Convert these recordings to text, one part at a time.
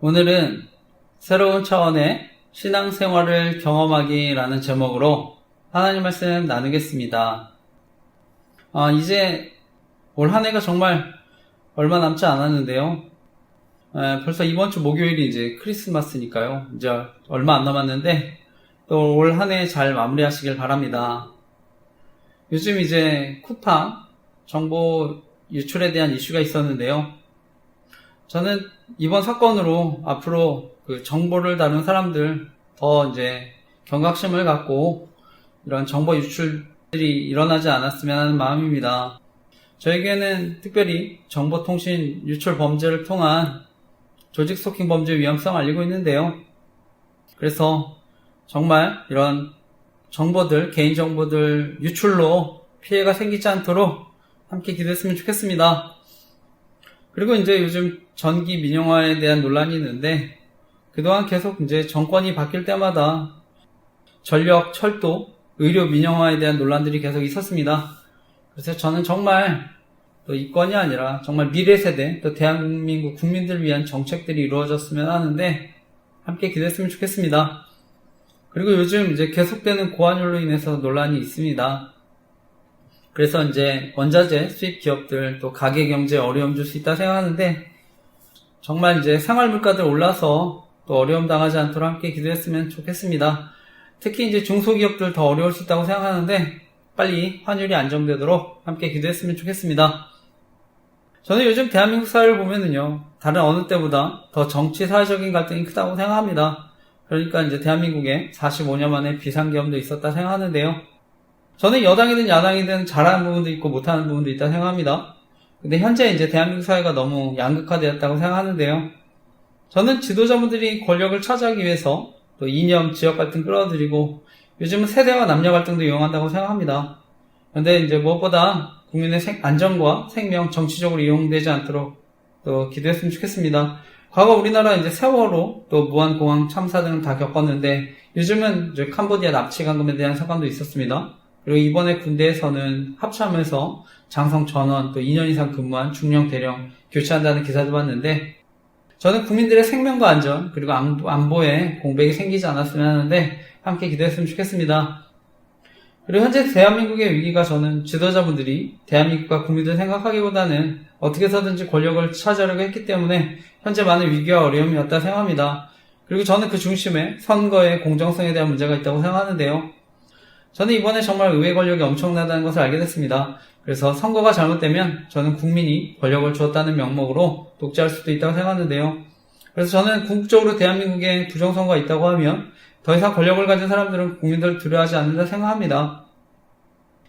오늘은 새로운 차원의 신앙생활을 경험하기라는 제목으로 하나님 말씀 나누겠습니다. 이제 올 한 해가 정말 얼마 남지 않았는데요. 벌써 이번 주 목요일이 이제 크리스마스니까요. 이제 얼마 안 남았는데 또 올 한 해 잘 마무리하시길 바랍니다. 요즘 이제 쿠팡 정보 유출에 대한 이슈가 있었는데요. 저는 이번 사건으로 앞으로 그 정보를 다루는 사람들 더 이제 경각심을 갖고 이런 정보 유출들이 일어나지 않았으면 하는 마음입니다. 저에게는 특별히 정보통신 유출 범죄를 통한 조직 스토킹 범죄 위험성을 알리고 있는데요. 그래서 정말 이런 정보들, 개인정보들 유출로 피해가 생기지 않도록 함께 기도했으면 좋겠습니다. 그리고 이제 요즘 전기 민영화에 대한 논란이 있는데 그동안 계속 이제 정권이 바뀔 때마다 전력, 철도, 의료 민영화에 대한 논란들이 계속 있었습니다. 그래서 저는 정말 또 이권이 아니라 정말 미래 세대, 또 대한민국 국민들을 위한 정책들이 이루어졌으면 하는데 함께 기도했으면 좋겠습니다. 그리고 요즘 이제 계속되는 고환율로 인해서 논란이 있습니다. 그래서 이제 원자재 수입 기업들 또 가계 경제에 어려움 줄 수 있다 생각하는데 정말 이제 생활 물가들 올라서 또 어려움 당하지 않도록 함께 기도했으면 좋겠습니다. 특히 이제 중소기업들 더 어려울 수 있다고 생각하는데 빨리 환율이 안정되도록 함께 기도했으면 좋겠습니다. 저는 요즘 대한민국 사회를 보면은요, 다른 어느 때보다 더 정치 사회적인 갈등이 크다고 생각합니다. 그러니까 이제 대한민국에 45년 만에 비상계엄도 있었다 생각하는데요. 저는 여당이든 야당이든 잘하는 부분도 있고 못하는 부분도 있다 생각합니다. 근데 현재 이제 대한민국 사회가 너무 양극화되었다고 생각하는데요. 저는 지도자분들이 권력을 차지하기 위해서 또 이념, 지역 갈등 끌어들이고 요즘은 세대와 남녀 갈등도 이용한다고 생각합니다. 그런데 이제 무엇보다 국민의 안전과 생명, 정치적으로 이용되지 않도록 또 기도했으면 좋겠습니다. 과거 우리나라 이제 세월호 또 무한공항 참사 등을 다 겪었는데 요즘은 이제 캄보디아 납치 감금에 대한 사건도 있었습니다. 그리고 이번에 군대에서는 합참에서 장성 전원 또 2년 이상 근무한 중령 대령 교체한다는 기사도 봤는데 저는 국민들의 생명과 안전 그리고 안보에 공백이 생기지 않았으면 하는데 함께 기도했으면 좋겠습니다. 그리고 현재 대한민국의 위기가 저는 지도자분들이 대한민국과 국민들 생각하기보다는 어떻게 해서든지 권력을 차지하려고 했기 때문에 현재 많은 위기와 어려움이 왔다 생각합니다. 그리고 저는 그 중심에 선거의 공정성에 대한 문제가 있다고 생각하는데요. 저는 이번에 정말 의회 권력이 엄청나다는 것을 알게 됐습니다. 그래서 선거가 잘못되면 저는 국민이 권력을 주었다는 명목으로 독재할 수도 있다고 생각하는데요. 그래서 저는 궁극적으로 대한민국에 부정선거가 있다고 하면 더 이상 권력을 가진 사람들은 국민들을 두려워하지 않는다 생각합니다.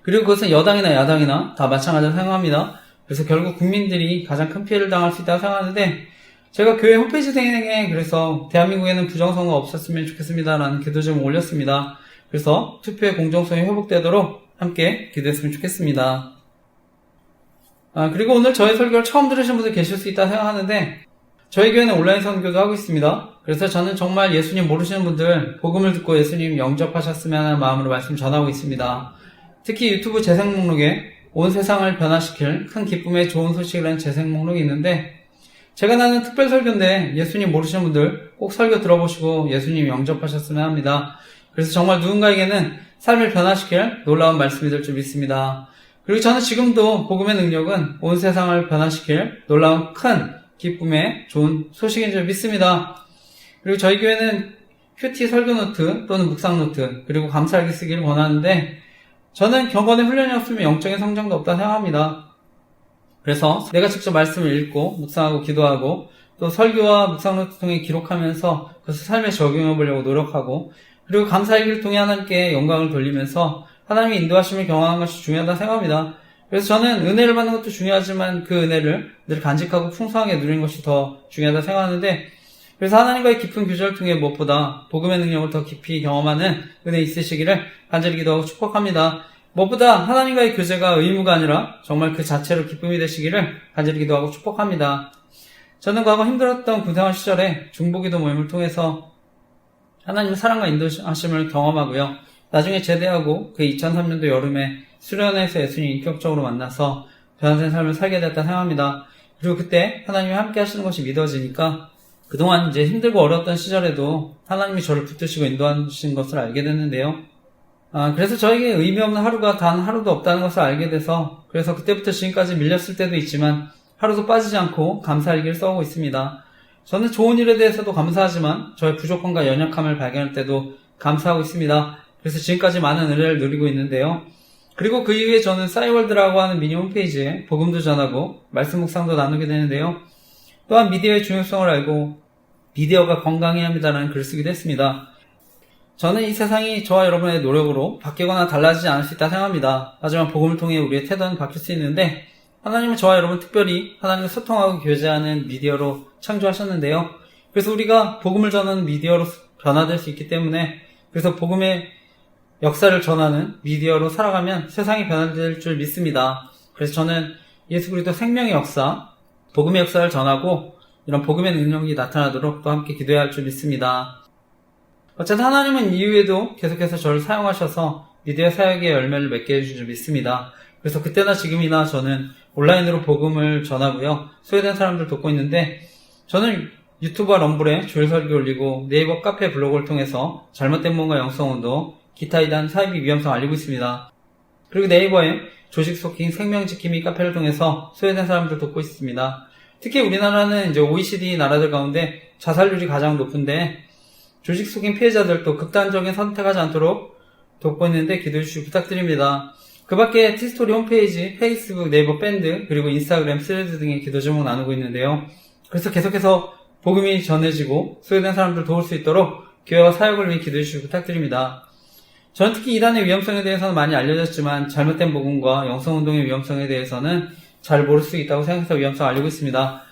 그리고 그것은 여당이나 야당이나 다 마찬가지라 생각합니다. 그래서 결국 국민들이 가장 큰 피해를 당할 수 있다고 생각하는데 제가 교회 홈페이지 등에 그래서 대한민국에는 부정선거 없었으면 좋겠습니다라는 기도 좀 올렸습니다. 그래서 투표의 공정성이 회복되도록 함께 기도했으면 좋겠습니다. 그리고 오늘 저희 설교를 처음 들으신 분들 계실 수 있다 생각하는데 저희 교회는 온라인 선교도 하고 있습니다. 그래서 저는 정말 예수님 모르시는 분들 복음을 듣고 예수님 영접하셨으면 하는 마음으로 말씀 전하고 있습니다. 특히 유튜브 재생 목록에 온 세상을 변화시킬 큰 기쁨의 좋은 소식이라는 재생 목록이 있는데 제가 나는 특별 설교인데 예수님 모르시는 분들 꼭 설교 들어보시고 예수님 영접하셨으면 합니다. 그래서 정말 누군가에게는 삶을 변화시킬 놀라운 말씀이 될 줄 믿습니다. 그리고 저는 지금도 복음의 능력은 온 세상을 변화시킬 놀라운 큰 기쁨의 좋은 소식인 줄 믿습니다. 그리고 저희 교회는 큐티 설교 노트 또는 묵상 노트 그리고 감사일기 쓰기를 권하는데 저는 격언의 훈련이 없으면 영적인 성장도 없다 생각합니다. 그래서 내가 직접 말씀을 읽고 묵상하고 기도하고 또 설교와 묵상 노트 통해 기록하면서 그것을 삶에 적용해 보려고 노력하고 그리고 감사일기를 통해 하나님께 영광을 돌리면서 하나님의 인도하심을 경험하는 것이 중요하다 생각합니다. 그래서 저는 은혜를 받는 것도 중요하지만 그 은혜를 늘 간직하고 풍성하게 누리는 것이 더 중요하다 생각하는데 그래서 하나님과의 깊은 교제를 통해 무엇보다 복음의 능력을 더 깊이 경험하는 은혜 있으시기를 간절히 기도하고 축복합니다. 무엇보다 하나님과의 교제가 의무가 아니라 정말 그 자체로 기쁨이 되시기를 간절히 기도하고 축복합니다. 저는 과거 힘들었던 군생활 시절에 중보기도 모임을 통해서 하나님의 사랑과 인도하심을 경험하고요. 나중에 제대하고 그 2003년도 여름에 수련회에서 예수님 인격적으로 만나서 변화된 삶을 살게 됐다 생각합니다. 그리고 그때 하나님이 함께 하시는 것이 믿어지니까 그동안 이제 힘들고 어려웠던 시절에도 하나님이 저를 붙드시고 인도하신 것을 알게 됐는데요. 그래서 저에게 의미 없는 하루가 단 하루도 없다는 것을 알게 돼서 그래서 그때부터 지금까지 밀렸을 때도 있지만 하루도 빠지지 않고 감사의 일기를 써오고 있습니다. 저는 좋은 일에 대해서도 감사하지만 저의 부족함과 연약함을 발견할 때도 감사하고 있습니다. 그래서 지금까지 많은 은혜를 누리고 있는데요. 그리고 그 이후에 저는 싸이월드라고 하는 미니 홈페이지에 복음도 전하고 말씀 묵상도 나누게 되는데요. 또한 미디어의 중요성을 알고 미디어가 건강해야 합니다라는 글을 쓰기도 했습니다. 저는 이 세상이 저와 여러분의 노력으로 바뀌거나 달라지지 않을 수 있다 생각합니다. 하지만 복음을 통해 우리의 태도는 바뀔 수 있는데 하나님은 저와 여러분 특별히 하나님과 소통하고 교제하는 미디어로 창조하셨는데요. 그래서 우리가 복음을 전하는 미디어로 변화될 수 있기 때문에 그래서 복음의 역사를 전하는 미디어로 살아가면 세상이 변화될 줄 믿습니다. 그래서 저는 예수 그리스도 생명의 역사, 복음의 역사를 전하고 이런 복음의 능력이 나타나도록 또 함께 기도해야 할 줄 믿습니다. 어쨌든 하나님은 이후에도 계속해서 저를 사용하셔서 미디어 사역의 열매를 맺게 해주실 줄 믿습니다. 그래서 그때나 지금이나 저는 온라인으로 복음을 전하고요. 소외된 사람들 돕고 있는데 저는 유튜브와 럼블에 조율 설교 올리고 네이버 카페 블로그를 통해서 잘못된 뭔가 영성운동, 기타 이단 사이비 위험성 알리고 있습니다. 그리고 네이버에 조직 스토킹 생명지킴이 카페를 통해서 소외된 사람들 돕고 있습니다. 특히 우리나라는 이제 OECD 나라들 가운데 자살률이 가장 높은데 조직 스토킹 피해자들도 극단적인 선택하지 않도록 돕고 있는데 기도해 주시기 부탁드립니다. 그 밖에 티스토리 홈페이지, 페이스북, 네이버 밴드, 그리고 인스타그램, 스레드 등의 기도 제목 나누고 있는데요. 그래서 계속해서 복음이 전해지고 소외된 사람들 도울 수 있도록 교회와 사역을 위해 기도해 주시기 부탁드립니다. 저는 특히 이단의 위험성에 대해서는 많이 알려졌지만 잘못된 복음과 영성운동의 위험성에 대해서는 잘 모를 수 있다고 생각해서 위험성을 알리고 있습니다.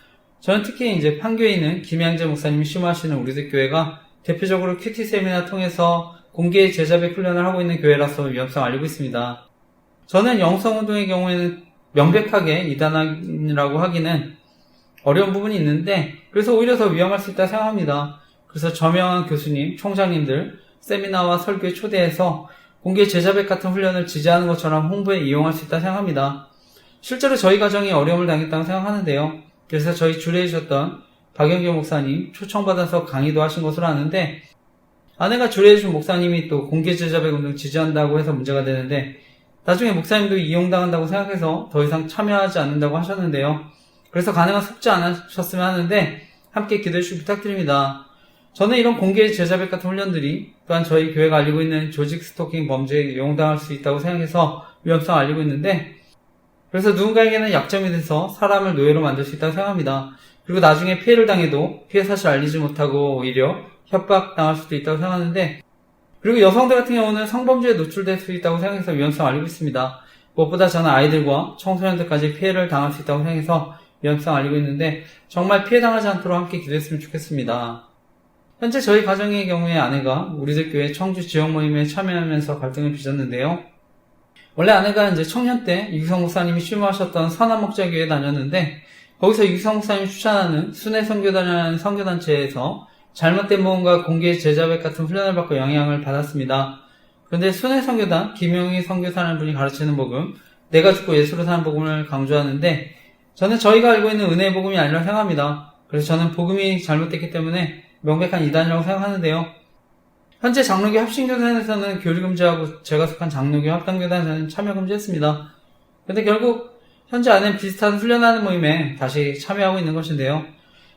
저는 특히 이제 판교에 있는 김양재 목사님이 심화하시는 우리들 교회가 대표적으로 큐티 세미나 통해서 공개 제자백 훈련을 하고 있는 교회라서 위험성을 알리고 있습니다. 저는 영성운동의 경우에는 명백하게 이단이라고 하기는 어려운 부분이 있는데 그래서 오히려 더 위험할 수 있다 생각합니다. 그래서 저명한 교수님, 총장님들 세미나와 설교에 초대해서 공개 제자백 같은 훈련을 지지하는 것처럼 홍보에 이용할 수 있다 생각합니다. 실제로 저희 가정이 어려움을 당했다고 생각하는데요. 그래서 저희 주례해 주셨던 박영규 목사님 초청받아서 강의도 하신 것으로 아는데 아내가 주례해 준 목사님이 또 공개 제자백 운동 지지한다고 해서 문제가 되는데 나중에 목사님도 이용당한다고 생각해서 더 이상 참여하지 않는다고 하셨는데요. 그래서 가능한 속지 않으셨으면 하는데 함께 기도해 주시기 부탁드립니다. 저는 이런 공개 제자백 같은 훈련들이 또한 저희 교회가 알리고 있는 조직 스토킹 범죄에 이용당할 수 있다고 생각해서 위험성을 알리고 있는데 그래서 누군가에게는 약점이 돼서 사람을 노예로 만들 수 있다고 생각합니다. 그리고 나중에 피해를 당해도 피해 사실을 알리지 못하고 오히려 협박당할 수도 있다고 생각하는데 그리고 여성들 같은 경우는 성범죄에 노출될 수 있다고 생각해서 위험성을 알리고 있습니다. 무엇보다 저는 아이들과 청소년들까지 피해를 당할 수 있다고 생각해서 위험성을 알리고 있는데 정말 피해당하지 않도록 함께 기도했으면 좋겠습니다. 현재 저희 가정의 경우에 아내가 우리들 교회 청주 지역 모임에 참여하면서 갈등을 빚었는데요. 원래 아내가 이제 청년 때 유기성 목사님이 심호하셨던 선한목자교회에 다녔는데 거기서 유기성 목사님이 추천하는 순회 선교단이라는 선교단체에서 잘못된 모험과 공개 제자백 같은 훈련을 받고 영향을 받았습니다. 그런데 순회 선교단 김용희 선교사라는 분이 가르치는 복음, 내가 죽고 예수로 사는 복음을 강조하는데 저는 저희가 알고 있는 은혜의 복음이 아니라고 생각합니다. 그래서 저는 복음이 잘못됐기 때문에 명백한 이단이라고 생각하는데요. 현재 장로교 합신교단에서는 교류 금지하고 제가 속한 장로교 합당교단에서는 참여 금지했습니다. 그런데 결국 현재 아내는 비슷한 훈련하는 모임에 다시 참여하고 있는 것인데요.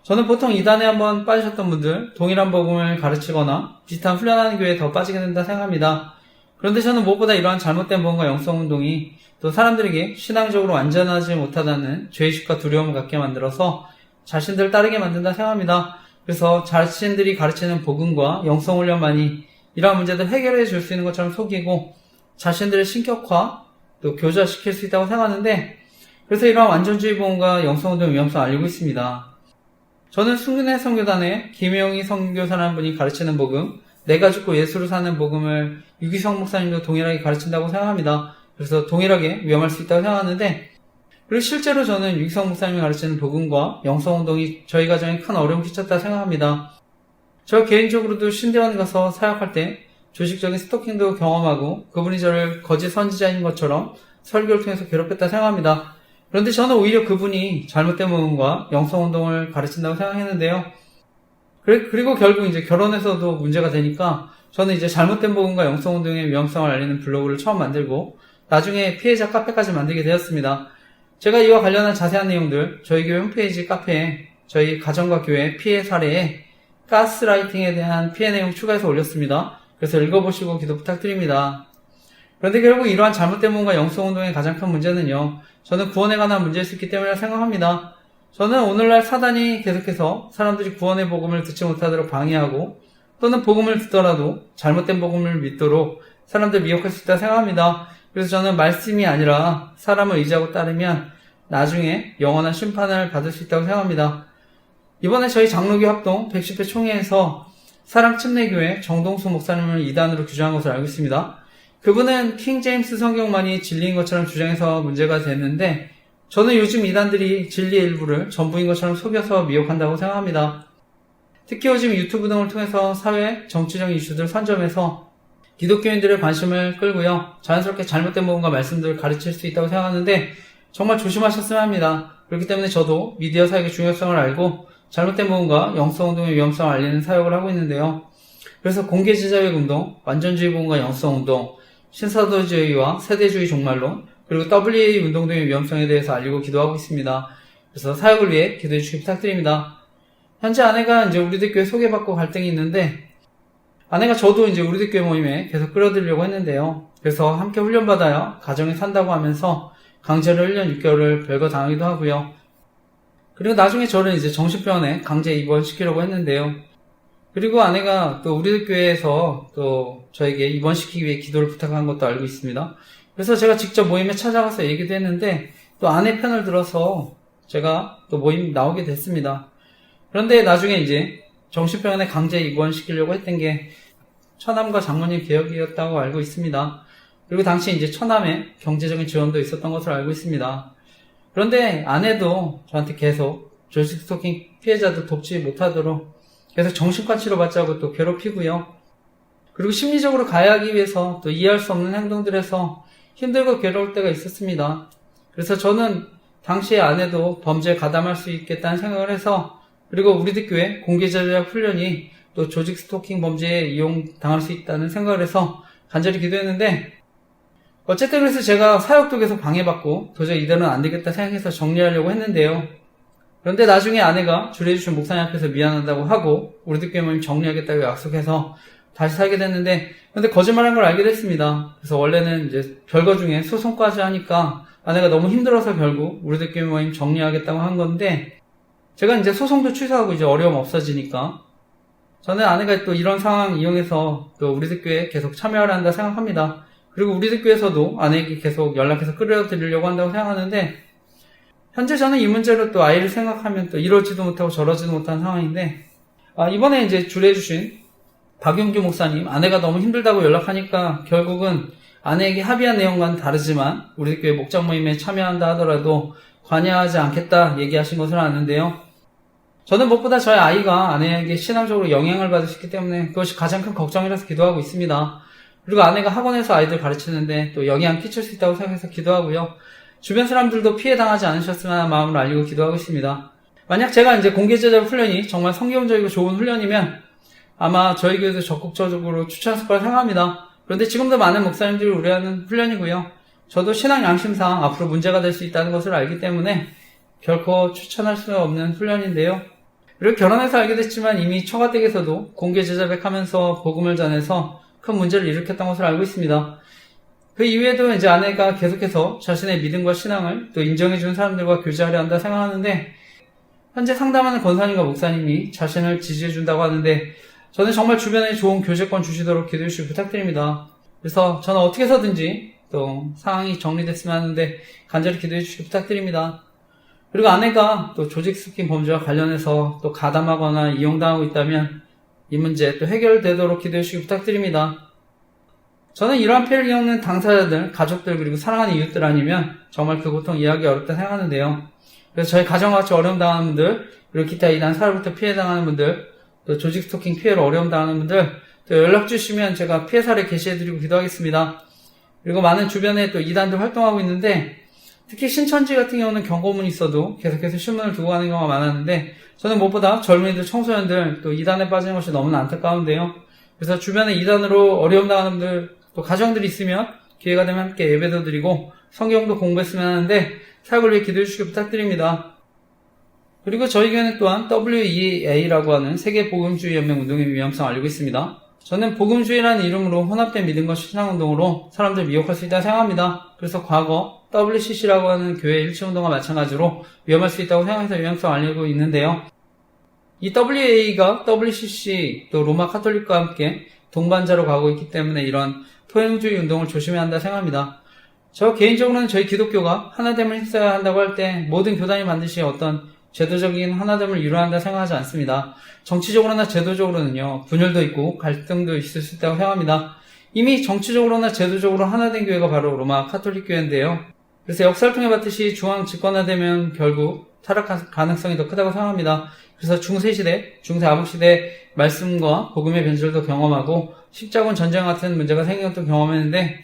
저는 보통 이단에 한번 빠지셨던 분들 동일한 복음을 가르치거나 비슷한 훈련하는 교회에 더 빠지게 된다 생각합니다. 그런데 저는 무엇보다 이러한 잘못된 복음과 영성운동이 또 사람들에게 신앙적으로 완전하지 못하다는 죄의식과 두려움을 갖게 만들어서 자신들을 따르게 만든다 생각합니다. 그래서 자신들이 가르치는 복음과 영성훈련만이 이러한 문제들 해결해 줄 수 있는 것처럼 속이고 자신들의 신격화 또 교자시킬 수 있다고 생각하는데 그래서 이러한 완전주의 복음과 영성운동 위험성을 알리고 있습니다. 저는 순회 선교단의 김용희 선교사라는 분이 가르치는 복음, 내가 죽고 예수로 사는 복음을 유기성 목사님도 동일하게 가르친다고 생각합니다. 그래서 동일하게 위험할 수 있다고 생각하는데 그리고 실제로 저는 유기성 목사님이 가르치는 복음과 영성운동이 저희 가정에 큰 어려움 끼쳤다 생각합니다. 저 개인적으로도 신대원 가서 사역할 때 조직적인 스토킹도 경험하고 그분이 저를 거짓 선지자인 것처럼 설교를 통해서 괴롭혔다 생각합니다. 그런데 저는 오히려 그분이 잘못된 복음과 영성운동을 가르친다고 생각했는데요. 그리고 결국 이제 결혼해서도 문제가 되니까 저는 이제 잘못된 복음과 영성운동의 위험성을 알리는 블로그를 처음 만들고 나중에 피해자 카페까지 만들게 되었습니다. 제가 이와 관련한 자세한 내용들 저희 교회 홈페이지 카페에 저희 가정과 교회 피해 사례에 가스라이팅에 대한 피해 내용 추가해서 올렸습니다. 그래서 읽어보시고 기도 부탁드립니다. 그런데 결국 이러한 잘못된 복음과 영성운동의 가장 큰 문제는요, 저는 구원에 관한 문제일 수 있기 때문이라고 생각합니다. 저는 오늘날 사단이 계속해서 사람들이 구원의 복음을 듣지 못하도록 방해하고 또는 복음을 듣더라도 잘못된 복음을 믿도록 사람들 미혹할 수 있다고 생각합니다. 그래서 저는 말씀이 아니라 사람을 의지하고 따르면 나중에 영원한 심판을 받을 수 있다고 생각합니다. 이번에 저희 장로교 합동 110회 총회에서 사랑침례교회 정동수 목사님을 이단으로 규정한 것을 알고 있습니다. 그분은 킹 제임스 성경만이 진리인 것처럼 주장해서 문제가 됐는데 저는 요즘 이단들이 진리의 일부를 전부인 것처럼 속여서 미혹한다고 생각합니다. 특히 요즘 유튜브 등을 통해서 사회, 정치적 이슈들 선점해서 기독교인들의 관심을 끌고요, 자연스럽게 잘못된 복음과 말씀들을 가르칠 수 있다고 생각하는데 정말 조심하셨어야 합니다. 그렇기 때문에 저도 미디어 사역의 중요성을 알고 잘못된 복음과 영성운동의 위험성을 알리는 사역을 하고 있는데요. 그래서 공개 제자백 운동, 완전주의 복음과 영성운동, 신사도주의와 세대주의 종말론, 그리고 WA 운동 등의 위험성에 대해서 알리고 기도하고 있습니다. 그래서 사역을 위해 기도해 주시기 부탁드립니다. 현재 아내가 이제 우리들 교회 소개받고 갈등이 있는데 아내가 저도 이제 우리들 교회 모임에 계속 끌어들이려고 했는데요. 그래서 함께 훈련받아야 가정에 산다고 하면서 강제로 1년 6개월을 별거당하기도 하고요. 그리고 나중에 저를 이제 정신병원에 강제 입원시키려고 했는데요. 그리고 아내가 또 우리들 교회에서 또 저에게 입원시키기 위해 기도를 부탁한 것도 알고 있습니다. 그래서 제가 직접 모임에 찾아가서 얘기도 했는데 또 아내 편을 들어서 제가 또 모임 나오게 됐습니다. 그런데 나중에 이제 정신병원에 강제 입원시키려고 했던 게 처남과 장모님 개혁이었다고 알고 있습니다. 그리고 당시 이제 처남의 경제적인 지원도 있었던 것으로 알고 있습니다. 그런데 아내도 저한테 계속 조직 스토킹 피해자들 돕지 못하도록 계속 정신과 치료받자고 또 괴롭히고요. 그리고 심리적으로 가해하기 위해서 또 이해할 수 없는 행동들에서 힘들고 괴로울 때가 있었습니다. 그래서 저는 당시에 아내도 범죄에 가담할 수 있겠다는 생각을 해서, 그리고 우리들 교회 공개제자 훈련이 또 조직 스토킹 범죄에 이용당할 수 있다는 생각을 해서 간절히 기도했는데, 어쨌든 그래서 제가 사역도 계속 방해받고 도저히 이대로는 안 되겠다 생각해서 정리하려고 했는데요. 그런데 나중에 아내가 주례해주신 목사님 앞에서 미안하다고 하고 우리들 교회 모임 정리하겠다고 약속해서 다시 살게 됐는데, 근데 거짓말한 걸 알게 됐습니다. 그래서 원래는 이제 별거 중에 소송까지 하니까 아내가 너무 힘들어서 결국 우리들 교회 모임 정리하겠다고 한 건데, 제가 이제 소송도 취소하고 이제 어려움 없어지니까 저는 아내가 또 이런 상황 이용해서 또 우리들 교회에 계속 참여하려 한다 생각합니다. 그리고 우리들 교회에서도 아내에게 계속 연락해서 끌어들이려고 한다고 생각하는데, 현재 저는 이 문제로 또 아이를 생각하면 또 이러지도 못하고 저러지도 못한 상황인데, 이번에 이제 주례해주신 박용규 목사님, 아내가 너무 힘들다고 연락하니까 결국은 아내에게 합의한 내용과는 다르지만 우리 교회 목장 모임에 참여한다 하더라도 관여하지 않겠다 얘기하신 것을 아는데요. 저는 무엇보다 저희 아이가 아내에게 신앙적으로 영향을 받을 수 있기 때문에 그것이 가장 큰 걱정이라서 기도하고 있습니다. 그리고 아내가 학원에서 아이들 가르치는데 또 영향 끼칠 수 있다고 생각해서 기도하고요. 주변 사람들도 피해 당하지 않으셨으면 하는 마음으로 알리고 기도하고 있습니다. 만약 제가 이제 공개제자 훈련이 정말 성경적이고 좋은 훈련이면 아마 저희 교회도 적극적으로 추천했을 거라 생각합니다. 그런데 지금도 많은 목사님들이 우려하는 훈련이고요. 저도 신앙 양심상 앞으로 문제가 될 수 있다는 것을 알기 때문에 결코 추천할 수 없는 훈련인데요. 그리고 결혼해서 알게 됐지만 이미 처가댁에서도 공개제자백 하면서 복음을 전해서 큰 문제를 일으켰던 것을 알고 있습니다. 그 이후에도 이제 아내가 계속해서 자신의 믿음과 신앙을 또 인정해준 사람들과 교제하려 한다 생각하는데, 현재 상담하는 권사님과 목사님이 자신을 지지해준다고 하는데 저는 정말 주변에 좋은 교제권 주시도록 기도해 주시기 부탁드립니다. 그래서 저는 어떻게 해서든지 또 상황이 정리됐으면 하는데 간절히 기도해 주시기 부탁드립니다. 그리고 아내가 또 조직 스토킹 범죄와 관련해서 또 가담하거나 이용당하고 있다면 이 문제 또 해결되도록 기도해 주시기 부탁드립니다. 저는 이러한 피해를 겪는 당사자들, 가족들, 그리고 사랑하는 이웃들 아니면 정말 그 고통 이해하기 어렵다 생각하는데요. 그래서 저희 가정같이 어려움 당하는 분들, 그리고 기타 이단 사회부터 피해 당하는 분들, 또 조직 스토킹 피해로 어려움 당하는 분들, 또 연락 주시면 제가 피해 사례 게시해드리고 기도하겠습니다. 그리고 많은 주변에 또 이단들 활동하고 있는데, 특히 신천지 같은 경우는 경고문이 있어도 계속해서 신문을 두고 가는 경우가 많았는데, 저는 무엇보다 젊은이들, 청소년들, 또 이단에 빠지는 것이 너무나 안타까운데요. 그래서 주변에 이단으로 어려움 당하는 분들, 또 가정들이 있으면 기회가 되면 함께 예배도 드리고 성경도 공부했으면 하는데 사역을 위해 기도해 주시기 부탁드립니다. 그리고 저희 교회는 또한 WEA라고 하는 세계복음주의 연맹 운동의 위험성을 알고 있습니다. 저는 복음주의라는 이름으로 혼합된 믿음과 신앙운동으로 사람들을 미혹할 수 있다고 생각합니다. 그래서 과거 WCC라고 하는 교회 일치운동과 마찬가지로 위험할 수 있다고 생각해서 위험성을 알고 있는데요. 이 WA가 WCC 또 로마 카톨릭과 함께 동반자로 가고 있기 때문에 이런 포용주의 운동을 조심해야 한다 생각합니다. 저 개인적으로는 저희 기독교가 하나됨을 힘써야 한다고 할 때 모든 교단이 반드시 어떤 제도적인 하나됨을 이루어야 한다 생각하지 않습니다. 정치적으로나 제도적으로는요, 분열도 있고 갈등도 있을 수 있다고 생각합니다. 이미 정치적으로나 제도적으로 하나된 교회가 바로 로마 카톨릭 교회인데요. 그래서 역사를 통해 봤듯이 중앙 집권화되면 결국 타락할 가능성이 더 크다고 생각합니다. 그래서 중세시대, 중세아복시대 말씀과 복음의 변절도 경험하고 십자군 전쟁 같은 문제가 생긴 것도 경험했는데,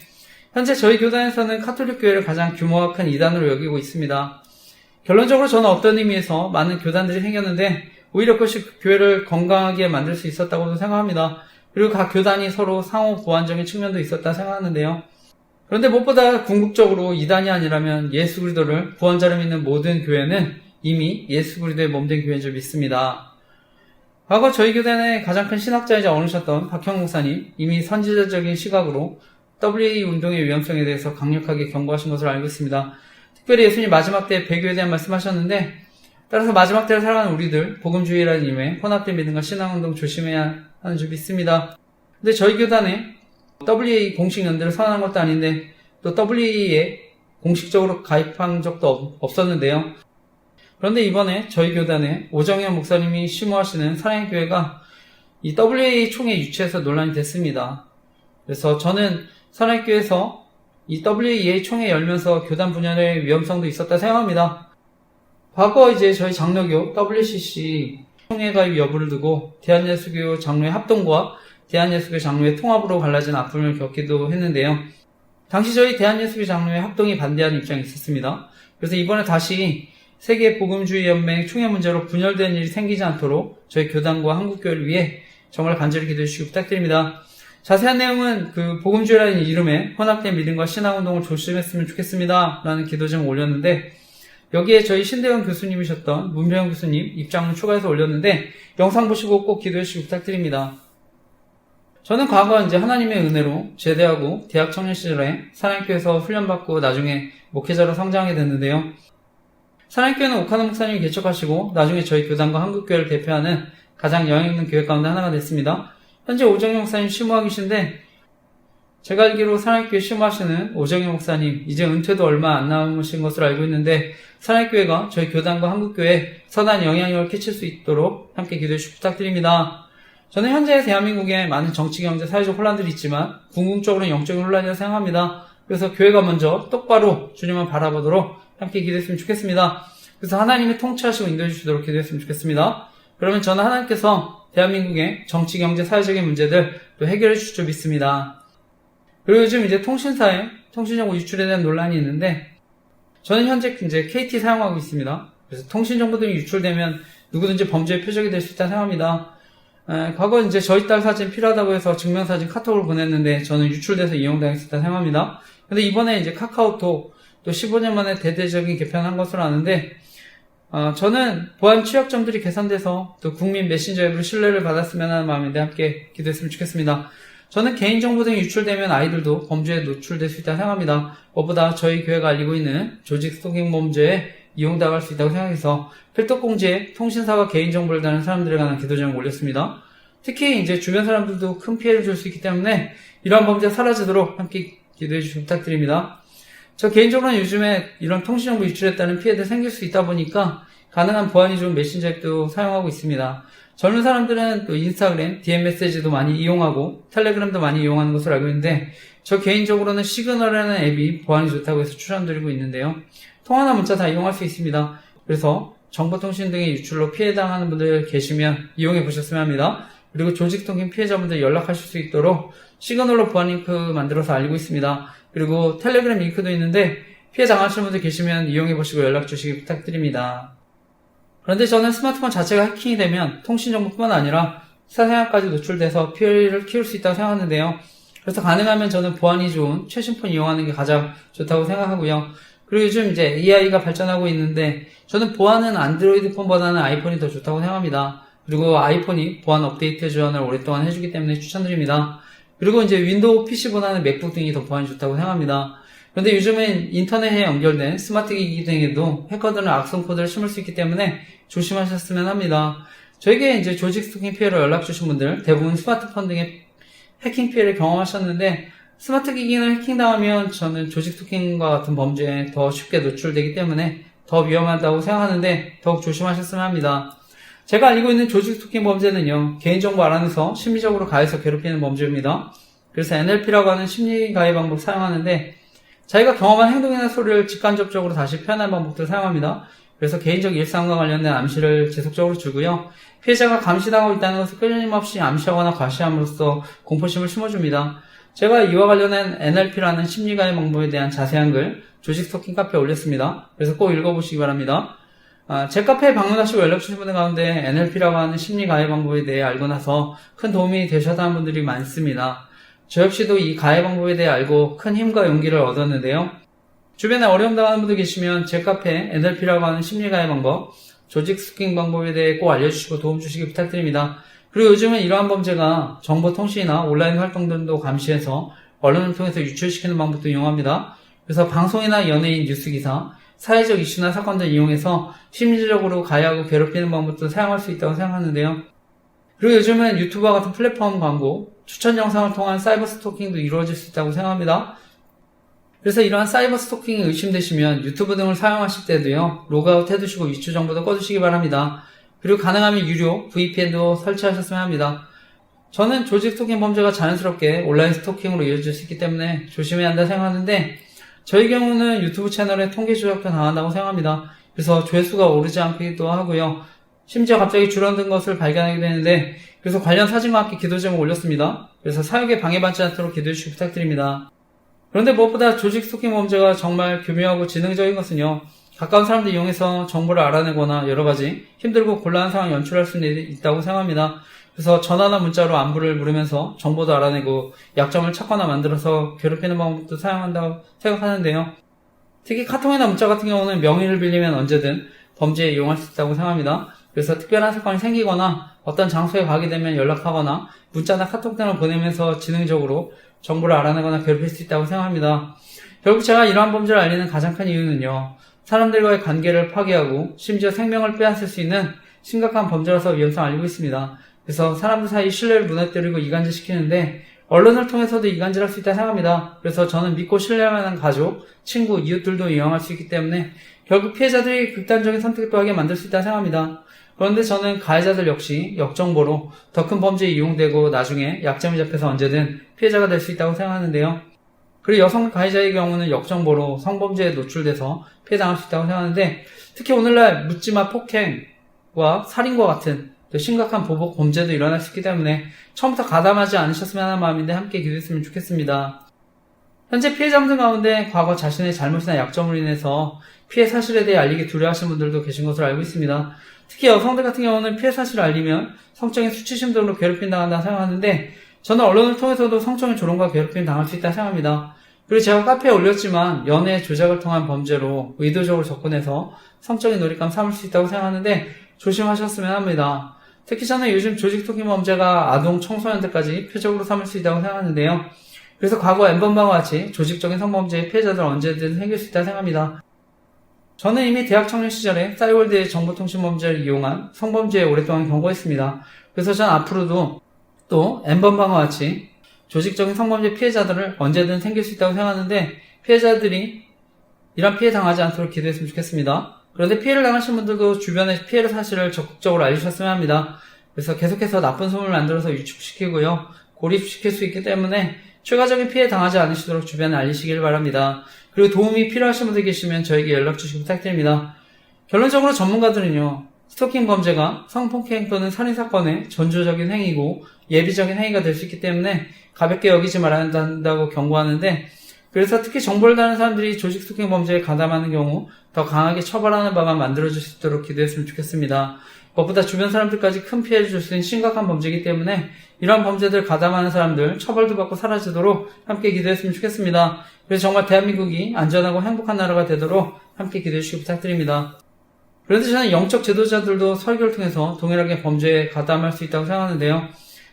현재 저희 교단에서는 카톨릭 교회를 가장 규모가 큰 이단으로 여기고 있습니다. 결론적으로 저는 어떤 의미에서 많은 교단들이 생겼는데 오히려 그것이 교회를 건강하게 만들 수 있었다고도 생각합니다. 그리고 각 교단이 서로 상호 보완적인 측면도 있었다 생각하는데요. 그런데 무엇보다 궁극적으로 이단이 아니라면 예수 그리스도를 구원자로 믿는 모든 교회는 이미 예수 그리스도의 몸된 교회인 줄 믿습니다. 과거 저희 교단의 가장 큰 신학자이자 어르셨던 박형 목사님, 이미 선지자적인 시각으로 WA 운동의 위험성에 대해서 강력하게 경고하신 것으로 알고 있습니다. 특별히 예수님 마지막 때 배교에 대한 말씀하셨는데, 따라서 마지막 때를 살아가는 우리들 복음주의라는 이름의 혼합된 믿음과 신앙운동 조심해야 하는 줄 믿습니다. 근데 저희 교단에 WA 공식 연대를 선언한 것도 아닌데 또 WA에 공식적으로 가입한 적도 없었는데요. 그런데 이번에 저희 교단에 오정현 목사님이 심호하시는 사랑의 교회가 이 WA 총회 유치해서 논란이 됐습니다. 그래서 저는 사랑의 교회에서 이 WEA 총회 열면서 교단 분열의 위험성도 있었다 생각합니다. 과거 이제 저희 장로교 WCC 총회 가입 여부를 두고 대한예수교 장로의 합동과 대한예수교 장로의 통합으로 갈라진 아픔을 겪기도 했는데요. 당시 저희 대한예수교 장로의 합동이 반대하는 입장이 있었습니다. 그래서 이번에 다시 세계복음주의연맹 총회 문제로 분열된 일이 생기지 않도록 저희 교단과 한국교회를 위해 정말 간절히 기도해 주시기 부탁드립니다. 자세한 내용은 그 복음주의라는 이름의 혼합된 믿음과 신앙운동을 조심했으면 좋겠습니다 라는 기도 제목을 올렸는데, 여기에 저희 신대원 교수님이셨던 문병현 교수님 입장을 추가해서 올렸는데 영상 보시고 꼭 기도해 주시기 부탁드립니다. 저는 과거 이제 하나님의 은혜로 제대하고 대학 청년 시절에 사랑교회에서 훈련받고 나중에 목회자로 성장하게 됐는데요. 사랑교회는 오카노 목사님이 개척하시고 나중에 저희 교단과 한국교회를 대표하는 가장 영향있는 교회 가운데 하나가 됐습니다. 현재 오정현 목사님 심호하 계신데, 제가 알기로 사랑교회 심호하시는 오정현 목사님 이제 은퇴도 얼마 안 남으신 것으로 알고 있는데 사랑교회가 저희 교단과 한국교회에 선한 영향력을 끼칠 수 있도록 함께 기도해 주시기 부탁드립니다. 저는 현재 대한민국에 많은 정치, 경제, 사회적 혼란들이 있지만 궁극적으로는 영적인 혼란이라고 생각합니다. 그래서 교회가 먼저 똑바로 주님을 바라보도록 함께 기도했으면 좋겠습니다. 그래서 하나님이 통치하시고 인도해 주시도록 기도했으면 좋겠습니다. 그러면 저는 하나님께서 대한민국의 정치, 경제, 사회적인 문제들 또 해결해 주실 줄 믿습니다. 그리고 요즘 이제 통신사에 통신정보 유출에 대한 논란이 있는데, 저는 현재 이제 KT 사용하고 있습니다. 그래서 통신정보들이 유출되면 누구든지 범죄의 표적이 될 수 있다고 생각합니다. 과거 이제 저희 딸 사진 필요하다고 해서 증명사진 카톡을 보냈는데 저는 유출돼서 이용당했었다 생각합니다. 근데 이번에 이제 카카오톡 또 15년 만에 대대적인 개편한 것으로 아는데, 저는 보안 취약점들이 개선돼서 또 국민 메신저 앱으로 신뢰를 받았으면 하는 마음인데 함께 기도했으면 좋겠습니다. 저는 개인정보 등이 유출되면 아이들도 범죄에 노출될 수 있다고 생각합니다. 무엇보다 저희 교회가 알리고 있는 조직 스토킹 범죄에 이용당할 수 있다고 생각해서 필독공지에 통신사와 개인정보를 다는 사람들에 관한 기도 제목을 올렸습니다. 특히 이제 주변 사람들도 큰 피해를 줄 수 있기 때문에 이러한 범죄가 사라지도록 함께 기도해 주시기 부탁드립니다. 저 개인적으로는 요즘에 이런 통신정보 유출에 따른 피해들이 생길 수 있다 보니까 가능한 보안이 좋은 메신저 앱도 사용하고 있습니다. 젊은 사람들은 또 인스타그램, DM 메시지도 많이 이용하고 텔레그램도 많이 이용하는 것으로 알고 있는데, 저 개인적으로는 시그널이라는 앱이 보안이 좋다고 해서 추천드리고 있는데요. 통화나 문자 다 이용할 수 있습니다. 그래서 정보통신 등의 유출로 피해당하는 분들 계시면 이용해 보셨으면 합니다. 그리고 조직통신 피해자분들 연락하실 수 있도록 시그널로 보안 링크 만들어서 알리고 있습니다. 그리고 텔레그램 링크도 있는데 피해 당하시는 분들 계시면 이용해보시고 연락 주시기 부탁드립니다. 그런데 저는 스마트폰 자체가 해킹이 되면 통신정보뿐만 아니라 사생활까지 노출돼서 피해를 키울 수 있다고 생각하는데요. 그래서 가능하면 저는 보안이 좋은 최신폰 이용하는 게 가장 좋다고 생각하고요. 그리고 요즘 이제 AI가 발전하고 있는데 저는 보안은 안드로이드 폰보다는 아이폰이 더 좋다고 생각합니다. 그리고 아이폰이 보안 업데이트 지원을 오랫동안 해주기 때문에 추천드립니다. 그리고 이제 윈도우 PC보다는 맥북 등이 더 보안이 좋다고 생각합니다. 그런데 요즘은 인터넷에 연결된 스마트 기기 등에도 해커들은 악성 코드를 심을 수 있기 때문에 조심하셨으면 합니다. 저에게 이제 조직 스토킹 피해로 연락 주신 분들 대부분 스마트폰 등의 해킹 피해를 경험하셨는데 스마트 기기는 해킹당하면 저는 조직 스토킹과 같은 범죄에 더 쉽게 노출되기 때문에 더 위험하다고 생각하는데 더욱 조심하셨으면 합니다. 제가 알고 있는 조직 스토킹 범죄는요, 개인정보 알아내서 심리적으로 가해서 괴롭히는 범죄입니다. 그래서 NLP라고 하는 심리 가해 방법 사용하는데 자기가 경험한 행동이나 소리를 직간접적으로 다시 표현하는 방법도 사용합니다. 그래서 개인적 일상과 관련된 암시를 지속적으로 주고요. 피해자가 감시당하고 있다는 것을 끊임없이 암시하거나 과시함으로써 공포심을 심어줍니다. 제가 이와 관련한 NLP라는 심리가해 방법에 대한 자세한 글 조직 스토킹 카페에 올렸습니다. 그래서 꼭 읽어보시기 바랍니다. 제 카페에 방문하시고 연락주신 분들 가운데 NLP라고 하는 심리가해 방법에 대해 알고 나서 큰 도움이 되셨다는 분들이 많습니다. 저 역시도 이 가해 방법에 대해 알고 큰 힘과 용기를 얻었는데요. 주변에 어려움 당하는 분들 계시면 제 카페 NLP라고 하는 심리가해 방법, 조직 스토킹 방법에 대해 꼭 알려주시고 도움 주시기 부탁드립니다. 그리고 요즘은 이러한 범죄가 정보통신이나 온라인 활동 등도 감시해서 언론을 통해서 유출시키는 방법도 이용합니다. 그래서 방송이나 연예인 뉴스기사, 사회적 이슈나 사건들 이용해서 심리적으로 가해하고 괴롭히는 방법도 사용할 수 있다고 생각하는데요. 그리고 요즘은 유튜브와 같은 플랫폼 광고, 추천 영상을 통한 사이버 스토킹도 이루어질 수 있다고 생각합니다. 그래서 이러한 사이버 스토킹이 의심되시면 유튜브 등을 사용하실 때도요, 로그아웃 해두시고 위치 정보도 꺼두시기 바랍니다. 그리고 가능하면 유료 VPN도 설치하셨으면 합니다. 저는 조직 스토킹 범죄가 자연스럽게 온라인 스토킹으로 이어질 수 있기 때문에 조심해야 한다 생각하는데 저희 경우는 유튜브 채널에 통계 조작도 당한다고 생각합니다. 그래서 조회수가 오르지 않기도 하고요. 심지어 갑자기 줄어든 것을 발견하게 되는데 그래서 관련 사진과 함께 기도 제목 올렸습니다. 그래서 사역에 방해받지 않도록 기도해 주시기 부탁드립니다. 그런데 무엇보다 조직 스토킹 범죄가 정말 교묘하고 지능적인 것은요. 가까운 사람들 이용해서 정보를 알아내거나 여러가지 힘들고 곤란한 상황을 연출할 수 있다고 생각합니다. 그래서 전화나 문자로 안부를 물으면서 정보도 알아내고 약점을 찾거나 만들어서 괴롭히는 방법도 사용한다고 생각하는데요. 특히 카톡이나 문자 같은 경우는 명의를 빌리면 언제든 범죄에 이용할 수 있다고 생각합니다. 그래서 특별한 사건이 생기거나 어떤 장소에 가게 되면 연락하거나 문자나 카톡 등을 보내면서 지능적으로 정보를 알아내거나 괴롭힐 수 있다고 생각합니다. 결국 제가 이러한 범죄를 알리는 가장 큰 이유는요. 사람들과의 관계를 파괴하고 심지어 생명을 빼앗을 수 있는 심각한 범죄라서 위험성을 알리고 있습니다. 그래서 사람들 사이 신뢰를 무너뜨리고 이간질시키는데 언론을 통해서도 이간질할 수 있다고 생각합니다. 그래서 저는 믿고 신뢰할 만한 가족, 친구, 이웃들도 이용할 수 있기 때문에 결국 피해자들이 극단적인 선택도 하게 만들 수 있다고 생각합니다. 그런데 저는 가해자들 역시 역정보로 더 큰 범죄에 이용되고 나중에 약점이 잡혀서 언제든 피해자가 될 수 있다고 생각하는데요. 그리고 여성 가해자의 경우는 역정보로 성범죄에 노출돼서 피해당할 수 있다고 생각하는데 특히 오늘날 묻지마 폭행과 살인과 같은 심각한 보복 범죄도 일어날 수 있기 때문에 처음부터 가담하지 않으셨으면 하는 마음인데 함께 기도했으면 좋겠습니다. 현재 피해자분들 가운데 과거 자신의 잘못이나 약점으로 인해서 피해 사실에 대해 알리기 두려워하시는 분들도 계신 것으로 알고 있습니다. 특히 여성들 같은 경우는 피해 사실을 알리면 성적인 수치심 등으로 괴롭힘당한다 생각하는데 저는 언론을 통해서도 성적인 조롱과 괴롭힘 당할 수 있다 생각합니다. 그리고 제가 카페에 올렸지만 연애 조작을 통한 범죄로 의도적으로 접근해서 성적인 놀잇감 삼을 수 있다고 생각하는데 조심하셨으면 합니다. 특히 저는 요즘 조직 스토킹 범죄가 아동 청소년들까지 표적으로 삼을 수 있다고 생각하는데요. 그래서 과거 N번방과 같이 조직적인 성범죄의 피해자들 언제든 생길 수 있다고 생각합니다. 저는 이미 대학 청년 시절에 싸이월드의 정보통신범죄를 이용한 성범죄에 오랫동안 경고했습니다. 그래서 전 앞으로도 또 N번방과 같이 조직적인 성범죄 피해자들을 언제든 생길 수 있다고 생각하는데 피해자들이 이런 피해 당하지 않도록 기도했으면 좋겠습니다. 그런데 피해를 당하신 분들도 주변에 피해를 사실을 적극적으로 알리셨으면 합니다. 그래서 계속해서 나쁜 소문을 만들어서 유축시키고요. 고립시킬 수 있기 때문에 추가적인 피해 당하지 않으시도록 주변에 알리시길 바랍니다. 그리고 도움이 필요하신 분들 계시면 저에게 연락 주시기 부탁드립니다. 결론적으로 전문가들은요. 스토킹 범죄가 성폭행 또는 살인사건의 전조적인 행위고 예비적인 행위가 될 수 있기 때문에 가볍게 여기지 말아야 한다고 경고하는데 그래서 특히 정보를 다는 사람들이 조직 스토킹 범죄에 가담하는 경우 더 강하게 처벌하는 바가 만들어질 수 있도록 기도했으면 좋겠습니다. 무엇보다 주변 사람들까지 큰 피해를 줄 수 있는 심각한 범죄이기 때문에 이러한 범죄들 가담하는 사람들 처벌도 받고 사라지도록 함께 기도했으면 좋겠습니다. 그래서 정말 대한민국이 안전하고 행복한 나라가 되도록 함께 기도해 주시기 부탁드립니다. 그런데 저는 영적 지도자들도 설교를 통해서 동일하게 범죄에 가담할 수 있다고 생각하는데요.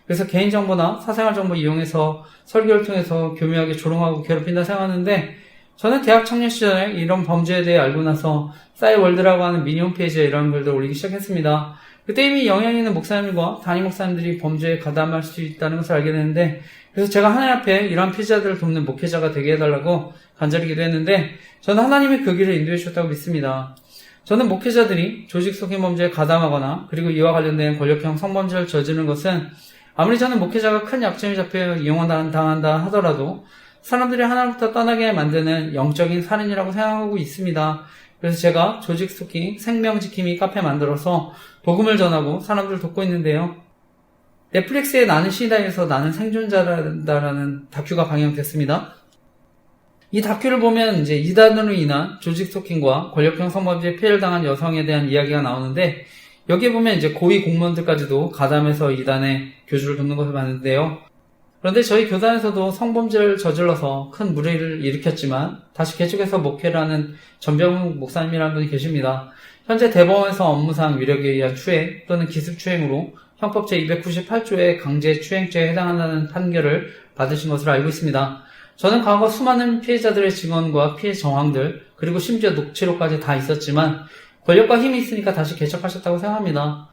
그래서 개인정보나 사생활 정보 이용해서 설교를 통해서 교묘하게 조롱하고 괴롭힌다 생각하는데, 저는 대학 청년 시절에 이런 범죄에 대해 알고 나서 싸이월드라고 하는 미니 홈페이지에 이런 글들 올리기 시작했습니다. 그때 이미 영향 있는 목사님과 담임 목사님들이 범죄에 가담할 수 있다는 것을 알게 됐는데, 그래서 제가 하나님 앞에 이러한 피해자들을 돕는 목회자가 되게 해달라고 간절히 기도했는데, 저는 하나님이 그 길을 인도해 주셨다고 믿습니다. 저는 목회자들이 조직 스토킹 범죄에 가담하거나 그리고 이와 관련된 권력형 성범죄를 저지르는 것은 아무리 저는 목회자가 큰 약점이 잡혀 이용당한다 하더라도 사람들이 하나님부터 떠나게 만드는 영적인 살인이라고 생각하고 있습니다. 그래서 제가 조직 스토킹 생명지킴이 카페 만들어서 복음을 전하고 사람들을 돕고 있는데요. 넷플릭스의 나는 시인다에서 나는 생존자라는 다큐가 방영됐습니다. 이 다큐를 보면 이제 이단으로 인한 조직 스토킹과 권력형 성범죄에 피해를 당한 여성에 대한 이야기가 나오는데, 여기에 보면 이제 고위 공무원들까지도 가담해서 이단의 교주를 돕는 것을 봤는데요. 그런데 저희 교단에서도 성범죄를 저질러서 큰 무리를 일으켰지만 다시 개척해서 목회를 하는 전병욱 목사님이라는 분이 계십니다. 현재 대법원에서 업무상 위력에 의한 추행 또는 기습추행으로 형법 제298조의 강제추행죄에 해당한다는 판결을 받으신 것으로 알고 있습니다. 저는 과거 수많은 피해자들의 증언과 피해 정황들, 그리고 심지어 녹취록까지 다 있었지만 권력과 힘이 있으니까 다시 개척하셨다고 생각합니다.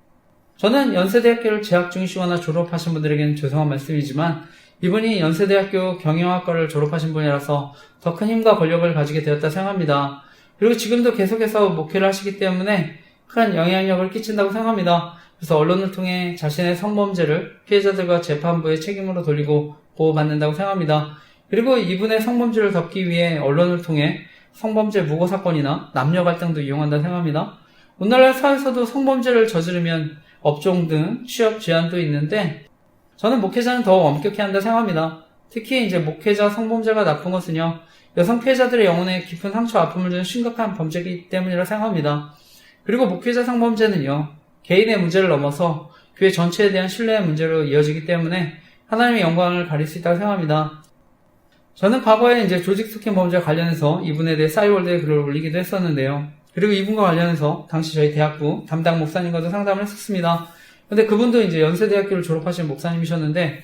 저는 연세대학교를 재학 중이시거나 졸업하신 분들에게는 죄송한 말씀이지만 이분이 연세대학교 경영학과를 졸업하신 분이라서 더 큰 힘과 권력을 가지게 되었다 생각합니다. 그리고 지금도 계속해서 목회를 하시기 때문에 큰 영향력을 끼친다고 생각합니다. 그래서 언론을 통해 자신의 성범죄를 피해자들과 재판부의 책임으로 돌리고 보호받는다고 생각합니다. 그리고 이분의 성범죄를 덮기 위해 언론을 통해 성범죄 무고 사건이나 남녀 갈등도 이용한다 생각합니다. 오늘날 사회에서도 성범죄를 저지르면 업종 등 취업 제한도 있는데, 저는 목회자는 더 엄격히 한다 생각합니다. 특히 이제 목회자 성범죄가 나쁜 것은요, 여성 피해자들의 영혼에 깊은 상처 아픔을 주는 심각한 범죄이기 때문이라 생각합니다. 그리고 목회자 성범죄는요, 개인의 문제를 넘어서 교회 전체에 대한 신뢰의 문제로 이어지기 때문에 하나님의 영광을 가릴 수 있다고 생각합니다. 저는 과거에 이제 조직 스토킹 범죄와 관련해서 이분에 대해 싸이월드에 글을 올리기도 했었는데요. 그리고 이분과 관련해서 당시 저희 대학부 담당 목사님과도 상담을 했었습니다. 근데 그분도 이제 연세대학교를 졸업하신 목사님이셨는데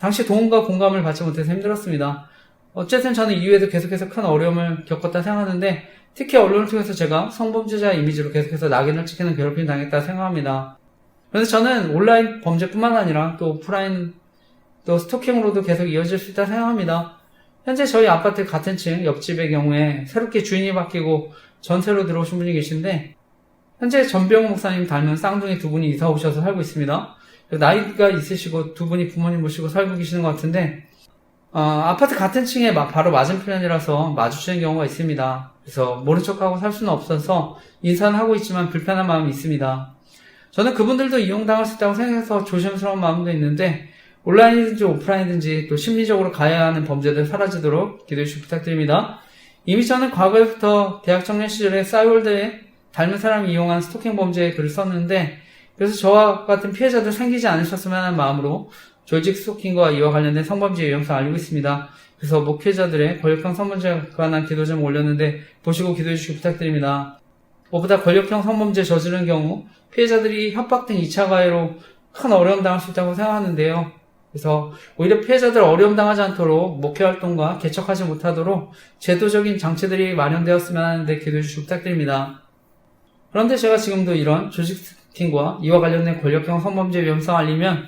당시 도움과 공감을 받지 못해서 힘들었습니다. 어쨌든 저는 이후에도 계속해서 큰 어려움을 겪었다 생각하는데, 특히 언론을 통해서 제가 성범죄자 이미지로 계속해서 낙인을 찍히는 괴롭힘을 당했다 생각합니다. 그래서 저는 온라인 범죄뿐만 아니라 또 오프라인 또 스토킹으로도 계속 이어질 수 있다 생각합니다. 현재 저희 아파트 같은 층 옆집의 경우에 새롭게 주인이 바뀌고 전세로 들어오신 분이 계신데, 현재 전병우 목사님 닮은 쌍둥이 두 분이 이사 오셔서 살고 있습니다. 나이가 있으시고 두 분이 부모님 모시고 살고 계시는 것 같은데, 아파트 같은 층에 바로 맞은편이라서 마주치는 경우가 있습니다. 그래서 모른 척하고 살 수는 없어서 인사는 하고 있지만 불편한 마음이 있습니다. 저는 그분들도 이용당할 수 있다고 생각해서 조심스러운 마음도 있는데, 온라인이든지 오프라인이든지 또 심리적으로 가해야 하는 범죄들 사라지도록 기도해 주시기 부탁드립니다. 이미 저는 과거부터 대학 청년 시절에 싸이월드에 닮은 사람이 이용한 스토킹 범죄에 글을 썼는데, 그래서 저와 같은 피해자들 생기지 않으셨으면 하는 마음으로 조직 스토킹과 이와 관련된 성범죄 유형성 알리고 있습니다. 그래서 목회자들의 권력형 성범죄에 관한 기도 좀 올렸는데 보시고 기도해 주시기 부탁드립니다. 무엇보다 권력형 성범죄 저지른 경우 피해자들이 협박 등 2차 가해로 큰 어려움 당할 수 있다고 생각하는데요. 그래서 오히려 피해자들 어려움 당하지 않도록 목회활동과 개척하지 못하도록 제도적인 장치들이 마련되었으면 하는데 기도해 주시기 부탁드립니다. 그런데 제가 지금도 이런 조직 스토킹과 이와 관련된 권력형 성범죄 위험성 알리면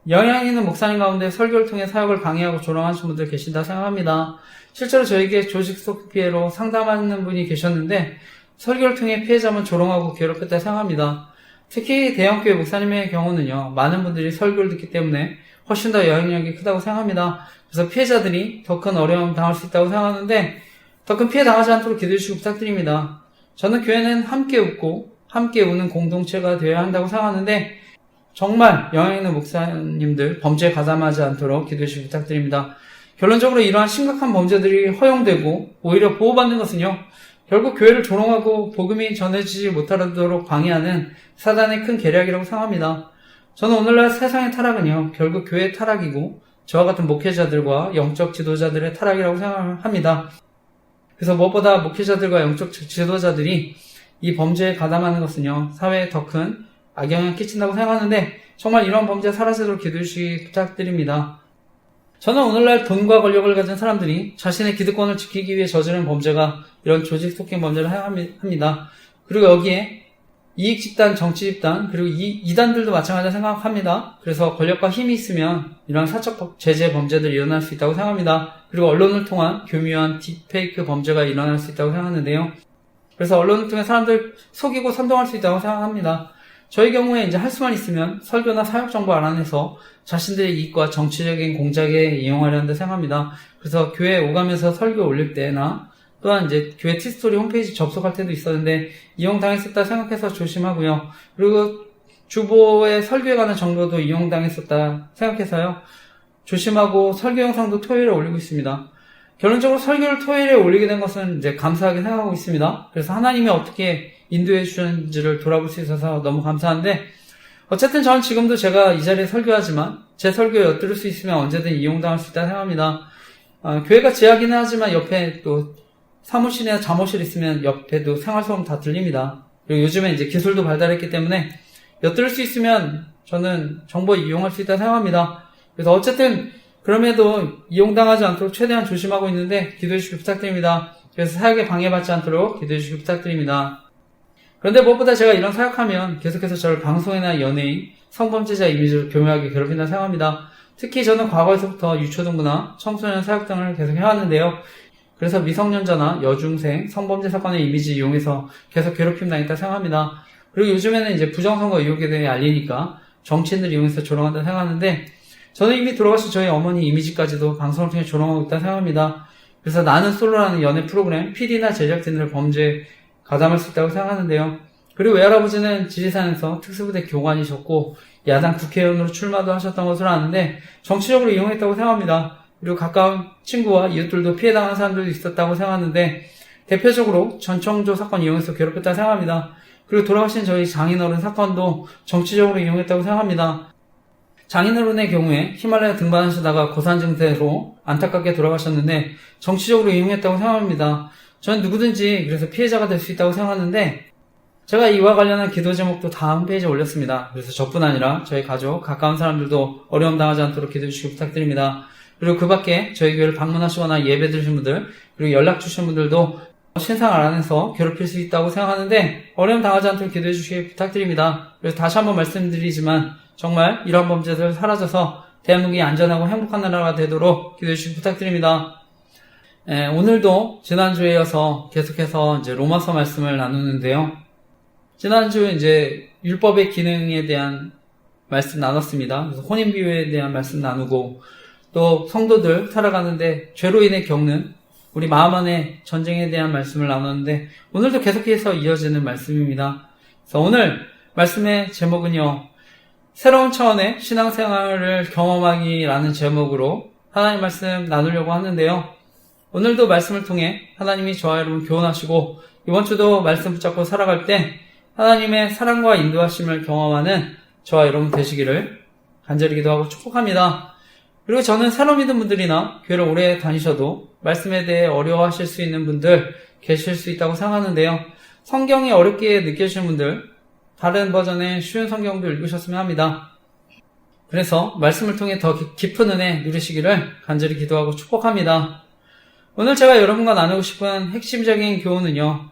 영향 있는 목사님 가운데 설교를 통해 사역을 방해하고 조롱하시는 분들 계신다 생각합니다. 실제로 저에게 조직 스토킹 피해로 상담하는 분이 계셨는데 설교를 통해 피해자만 조롱하고 괴롭혔다 생각합니다. 특히 대형교회 목사님의 경우는요, 많은 분들이 설교를 듣기 때문에 훨씬 더 영향력이 크다고 생각합니다. 그래서 피해자들이 더 큰 어려움 당할 수 있다고 생각하는데 더 큰 피해 당하지 않도록 기도해 주시기 부탁드립니다. 저는 교회는 함께 웃고 함께 우는 공동체가 되어야 한다고 생각하는데 정말 영향 있는 목사님들 범죄에 가담하지 않도록 기도해 주시기 부탁드립니다. 결론적으로 이러한 심각한 범죄들이 허용되고 오히려 보호받는 것은요, 결국 교회를 조롱하고 복음이 전해지지 못하도록 방해하는 사단의 큰 계략이라고 생각합니다. 저는 오늘날 세상의 타락은요, 결국 교회의 타락이고 저와 같은 목회자들과 영적 지도자들의 타락이라고 생각합니다. 그래서 무엇보다 목회자들과 영적 지도자들이 이 범죄에 가담하는 것은요, 사회에 더 큰 악영향을 끼친다고 생각하는데 정말 이런 범죄 사라지도록 기도해 주시기 부탁드립니다. 저는 오늘날 돈과 권력을 가진 사람들이 자신의 기득권을 지키기 위해 저지른 범죄가 이런 조직 속행 범죄를 합니다. 그리고 여기에 이익 집단, 정치 집단, 그리고 이단들도 마찬가지로 생각합니다. 그래서 권력과 힘이 있으면 이런 사적 제재 범죄들이 일어날 수 있다고 생각합니다. 그리고 언론을 통한 교묘한 딥페이크 범죄가 일어날 수 있다고 생각하는데요. 그래서 언론을 통해 사람들 속이고 선동할 수 있다고 생각합니다. 저희 경우에 이제 할 수만 있으면 설교나 사역 정보 알아내서 자신들의 이익과 정치적인 공작에 이용하려는 데 생각합니다. 그래서 교회에 오가면서 설교 올릴 때나 또한 이제 교회 티스토리 홈페이지 접속할 때도 있었는데 이용당했었다 생각해서 조심하고요. 그리고 주보의 설교에 관한 정보도 이용당했었다 생각해서요. 조심하고 설교 영상도 토요일에 올리고 있습니다. 결론적으로 설교를 토요일에 올리게 된 것은 이제 감사하게 생각하고 있습니다. 그래서 하나님이 어떻게 인도해 주셨는지를 돌아볼 수 있어서 너무 감사한데, 어쨌든 저는 지금도 제가 이 자리에 설교하지만 제 설교에 엿들을 수 있으면 언제든 이용당할 수 있다 생각합니다. 교회가 지하기는 하지만 옆에 또 사무실이나 잠옷실 있으면 옆에도 생활소음 다 들립니다. 그리고 요즘에 이제 기술도 발달했기 때문에 엿들을 수 있으면 저는 정보 이용할 수 있다 생각합니다. 그래서 어쨌든 그럼에도 이용당하지 않도록 최대한 조심하고 있는데 기도해 주시기 부탁드립니다. 그래서 사역에 방해받지 않도록 기도해 주시기 부탁드립니다. 그런데 무엇보다 제가 이런 사역하면 계속해서 저를 방송이나 연예인, 성범죄자 이미지로 교묘하게 괴롭힌다 생각합니다. 특히 저는 과거에서부터 유초등부나 청소년 사역 등을 계속 해왔는데요. 그래서 미성년자나 여중생, 성범죄 사건의 이미지 이용해서 계속 괴롭힘 당했다 생각합니다. 그리고 요즘에는 이제 부정선거 의혹에 대해 알리니까 정치인들 이용해서 조롱한다 생각하는데, 저는 이미 돌아가신 저희 어머니 이미지까지도 방송을 통해 조롱하고 있다 생각합니다. 그래서 나는 솔로라는 연애 프로그램 PD나 제작진들을 범죄에 가담할 수 있다고 생각하는데요. 그리고 외할아버지는 지리산에서 특수부대 교관이셨고 야당 국회의원으로 출마도 하셨던 것으로 아는데 정치적으로 이용했다고 생각합니다. 그리고 가까운 친구와 이웃들도 피해당한 사람들도 있었다고 생각하는데 대표적으로 전청조 사건 이용해서 괴롭혔다고 생각합니다. 그리고 돌아가신 저희 장인어른 사건도 정치적으로 이용했다고 생각합니다. 장인어른의 경우에 히말라야 등반하시다가 고산 증세로 안타깝게 돌아가셨는데 정치적으로 이용했다고 생각합니다. 저는 누구든지 그래서 피해자가 될 수 있다고 생각하는데 제가 이와 관련한 기도 제목도 다 홈페이지에 올렸습니다. 그래서 저뿐 아니라 저희 가족, 가까운 사람들도 어려움 당하지 않도록 기도해 주시기 부탁드립니다. 그리고 그 밖에 저희 교회를 방문하시거나 예배 드리신 분들, 그리고 연락 주신 분들도 신상 안에서 괴롭힐 수 있다고 생각하는데 어려움 당하지 않도록 기도해 주시기 부탁드립니다. 그래서 다시 한번 말씀드리지만 정말 이런 범죄들 사라져서 대한민국이 안전하고 행복한 나라가 되도록 기도해 주시기 부탁드립니다. 오늘도 지난주에 이어서 계속해서 이제 로마서 말씀을 나누는데요. 지난주 이제 율법의 기능에 대한 말씀 나눴습니다. 그래서 혼인비유에 대한 말씀 나누고 또 성도들 살아가는데 죄로 인해 겪는 우리 마음 안의 전쟁에 대한 말씀을 나눴는데 오늘도 계속해서 이어지는 말씀입니다. 그래서 오늘 말씀의 제목은요. 새로운 차원의 신앙생활을 경험하기라는 제목으로 하나님 말씀 나누려고 하는데요. 오늘도 말씀을 통해 하나님이 저와 여러분 교훈하시고 이번 주도 말씀 붙잡고 살아갈 때 하나님의 사랑과 인도하심을 경험하는 저와 여러분 되시기를 간절히 기도하고 축복합니다. 그리고 저는 새로 믿은 분들이나 교회를 오래 다니셔도 말씀에 대해 어려워하실 수 있는 분들 계실 수 있다고 생각하는데요. 성경이 어렵게 느껴지는 분들 다른 버전의 쉬운 성경도 읽으셨으면 합니다. 그래서 말씀을 통해 더 깊은 은혜 누리시기를 간절히 기도하고 축복합니다. 오늘 제가 여러분과 나누고 싶은 핵심적인 교훈은요.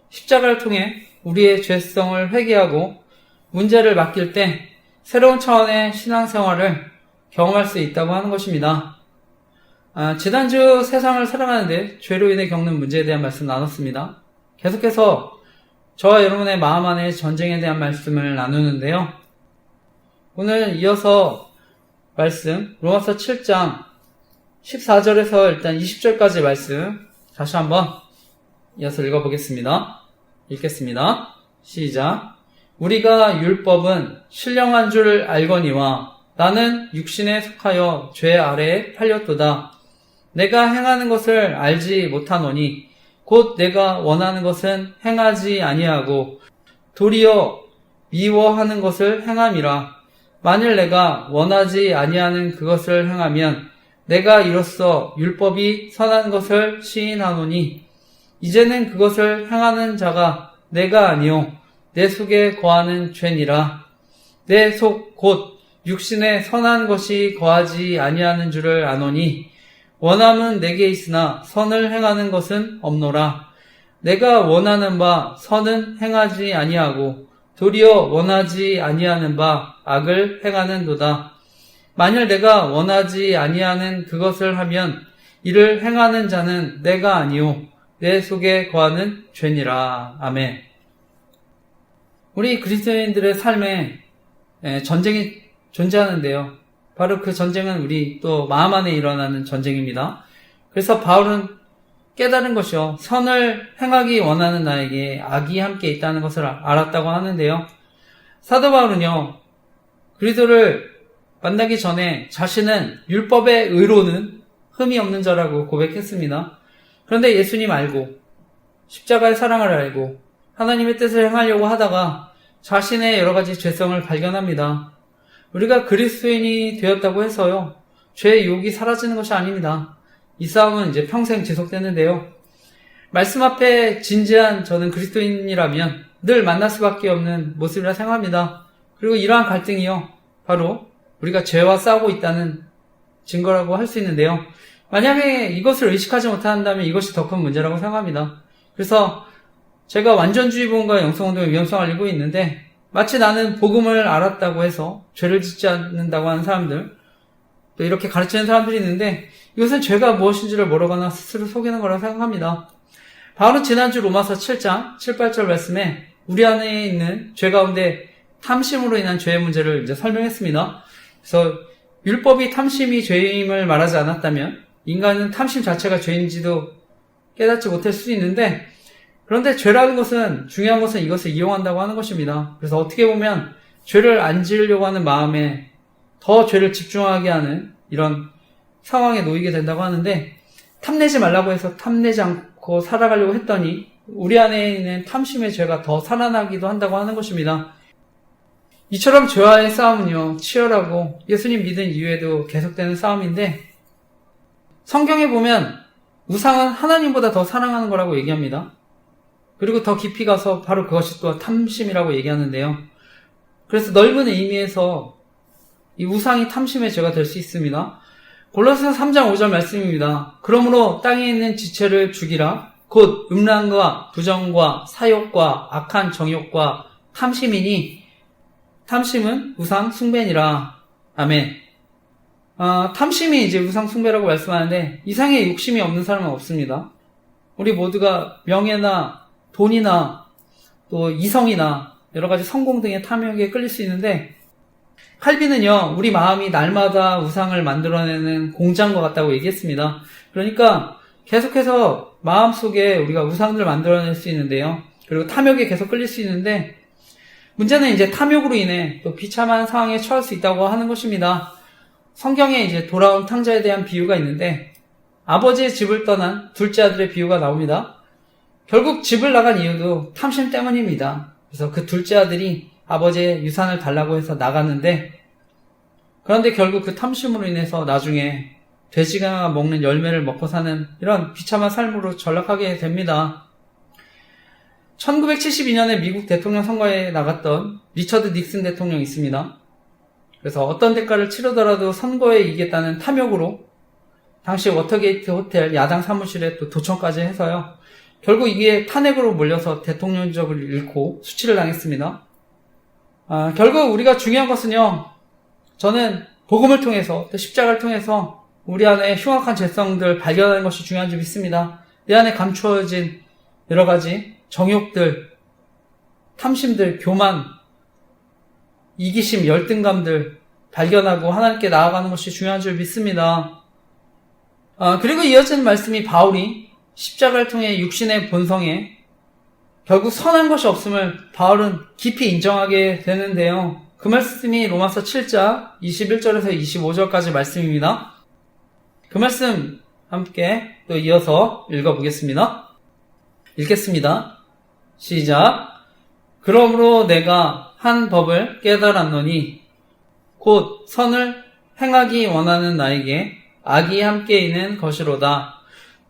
십자가를 통해 우리의 죄성을 회개하고 문제를 맡길 때 새로운 차원의 신앙생활을 경험할 수 있다고 하는 것입니다. 지난주 세상을 살아가는데 죄로 인해 겪는 문제에 대한 말씀 나눴습니다. 계속해서 저와 여러분의 마음 안의 전쟁에 대한 말씀을 나누는데요. 오늘 이어서 말씀 로마서 7장 14절에서 일단 20절까지 말씀 다시 한번 이어서 읽어보겠습니다. 읽겠습니다. 시작. 우리가 율법은 신령한 줄 알거니와 나는 육신에 속하여 죄 아래에 팔렸도다. 내가 행하는 것을 알지 못하노니 곧 내가 원하는 것은 행하지 아니하고 도리어 미워하는 것을 행함이라. 만일 내가 원하지 아니하는 그것을 행하면 내가 이로써 율법이 선한 것을 시인하노니 이제는 그것을 행하는 자가 내가 아니요 내 속에 거하는 죄니라. 내 속 곧 육신에 선한 것이 거하지 아니하는 줄을 아노니 원함은 내게 있으나 선을 행하는 것은 없노라. 내가 원하는 바 선은 행하지 아니하고 도리어 원하지 아니하는 바 악을 행하는도다. 만일 내가 원하지 아니하는 그것을 하면 이를 행하는 자는 내가 아니요 내 속에 거하는 죄니라. 아멘. 우리 그리스도인들의 삶에 전쟁이 존재하는데요. 바로 그 전쟁은 우리 또 마음 안에 일어나는 전쟁입니다. 그래서 바울은 깨달은 것이요. 선을 행하기 원하는 나에게 악이 함께 있다는 것을 알았다고 하는데요. 사도 바울은요. 그리스도를 만나기 전에 자신은 율법의 의로는 흠이 없는 자라고 고백했습니다. 그런데 예수님 알고 십자가의 사랑을 알고 하나님의 뜻을 행하려고 하다가 자신의 여러 가지 죄성을 발견합니다. 우리가 그리스도인이 되었다고 해서요. 죄의 유혹이 사라지는 것이 아닙니다. 이 싸움은 이제 평생 지속되는데요. 말씀 앞에 진지한 저는 그리스도인이라면 늘 만날 수밖에 없는 모습이라 생각합니다. 그리고 이러한 갈등이요. 바로 우리가 죄와 싸우고 있다는 증거라고 할 수 있는데요. 만약에 이것을 의식하지 못한다면 이것이 더 큰 문제라고 생각합니다. 그래서 제가 완전주의본과 영성운동의 위험성을 알고 있는데 마치 나는 복음을 알았다고 해서 죄를 짓지 않는다고 하는 사람들 또 이렇게 가르치는 사람들이 있는데 이것은 죄가 무엇인지를 모르거나 스스로 속이는 거라고 생각합니다. 바울은 지난주 로마서 7장 7, 8절 말씀에 우리 안에 있는 죄 가운데 탐심으로 인한 죄의 문제를 이제 설명했습니다. 그래서 율법이 탐심이 죄임을 말하지 않았다면 인간은 탐심 자체가 죄인지도 깨닫지 못할 수 있는데 그런데 죄라는 것은 중요한 것은 이것을 이용한다고 하는 것입니다. 그래서 어떻게 보면 죄를 안 지으려고 하는 마음에 더 죄를 집중하게 하는 이런 상황에 놓이게 된다고 하는데 탐내지 말라고 해서 탐내지 않고 살아가려고 했더니 우리 안에 있는 탐심의 죄가 더 살아나기도 한다고 하는 것입니다. 이처럼 죄와의 싸움은요 치열하고 예수님 믿은 이후에도 계속되는 싸움인데 성경에 보면 우상은 하나님보다 더 사랑하는 거라고 얘기합니다. 그리고 더 깊이 가서 바로 그것이 또 탐심이라고 얘기하는데요. 그래서 넓은 의미에서 이 우상이 탐심의 죄가 될 수 있습니다. 골로새서 3장 5절 말씀입니다. 그러므로 땅에 있는 지체를 죽이라. 곧 음란과 부정과 사욕과 악한 정욕과 탐심이니 탐심은 우상 숭배니라. 아멘. 탐심이 이제 우상 숭배라고 말씀하는데 이상의 욕심이 없는 사람은 없습니다. 우리 모두가 명예나 돈이나 또 이성이나 여러 가지 성공 등의 탐욕에 끌릴 수 있는데 칼빈은요 우리 마음이 날마다 우상을 만들어내는 공장과 같다고 얘기했습니다. 그러니까 계속해서 마음속에 우리가 우상들을 만들어낼 수 있는데요. 그리고 탐욕에 계속 끌릴 수 있는데 문제는 이제 탐욕으로 인해 또 비참한 상황에 처할 수 있다고 하는 것입니다. 성경에 이제 돌아온 탕자에 대한 비유가 있는데 아버지의 집을 떠난 둘째 아들의 비유가 나옵니다. 결국 집을 나간 이유도 탐심 때문입니다. 그래서 그 둘째 아들이 아버지의 유산을 달라고 해서 나갔는데 그런데 결국 그 탐심으로 인해서 나중에 돼지가 먹는 열매를 먹고 사는 이런 비참한 삶으로 전락하게 됩니다. 1972년에 미국 대통령 선거에 나갔던 리처드 닉슨 대통령이 있습니다. 그래서 어떤 대가를 치르더라도 선거에 이기겠다는 탐욕으로 당시 워터게이트 호텔 야당 사무실에 또 도청까지 해서요. 결국 이게 탄핵으로 몰려서 대통령직을 잃고 수치를 당했습니다. 결국 우리가 중요한 것은요. 저는 복음을 통해서 또 십자가를 통해서 우리 안에 흉악한 죄성들 발견하는 것이 중요한 줄 믿습니다. 내 안에 감추어진 여러 가지 정욕들, 탐심들, 교만, 이기심, 열등감들 발견하고 하나님께 나아가는 것이 중요한 줄 믿습니다. 그리고 이어지는 말씀이 바울이 십자가를 통해 육신의 본성에 결국 선한 것이 없음을 바울은 깊이 인정하게 되는데요. 그 말씀이 로마서 7장 21절에서 25절까지 말씀입니다. 그 말씀 함께 또 이어서 읽어보겠습니다. 읽겠습니다. 시작. 그러므로 내가 한 법을 깨달았노니 곧 선을 행하기 원하는 나에게 악이 함께 있는 것이로다.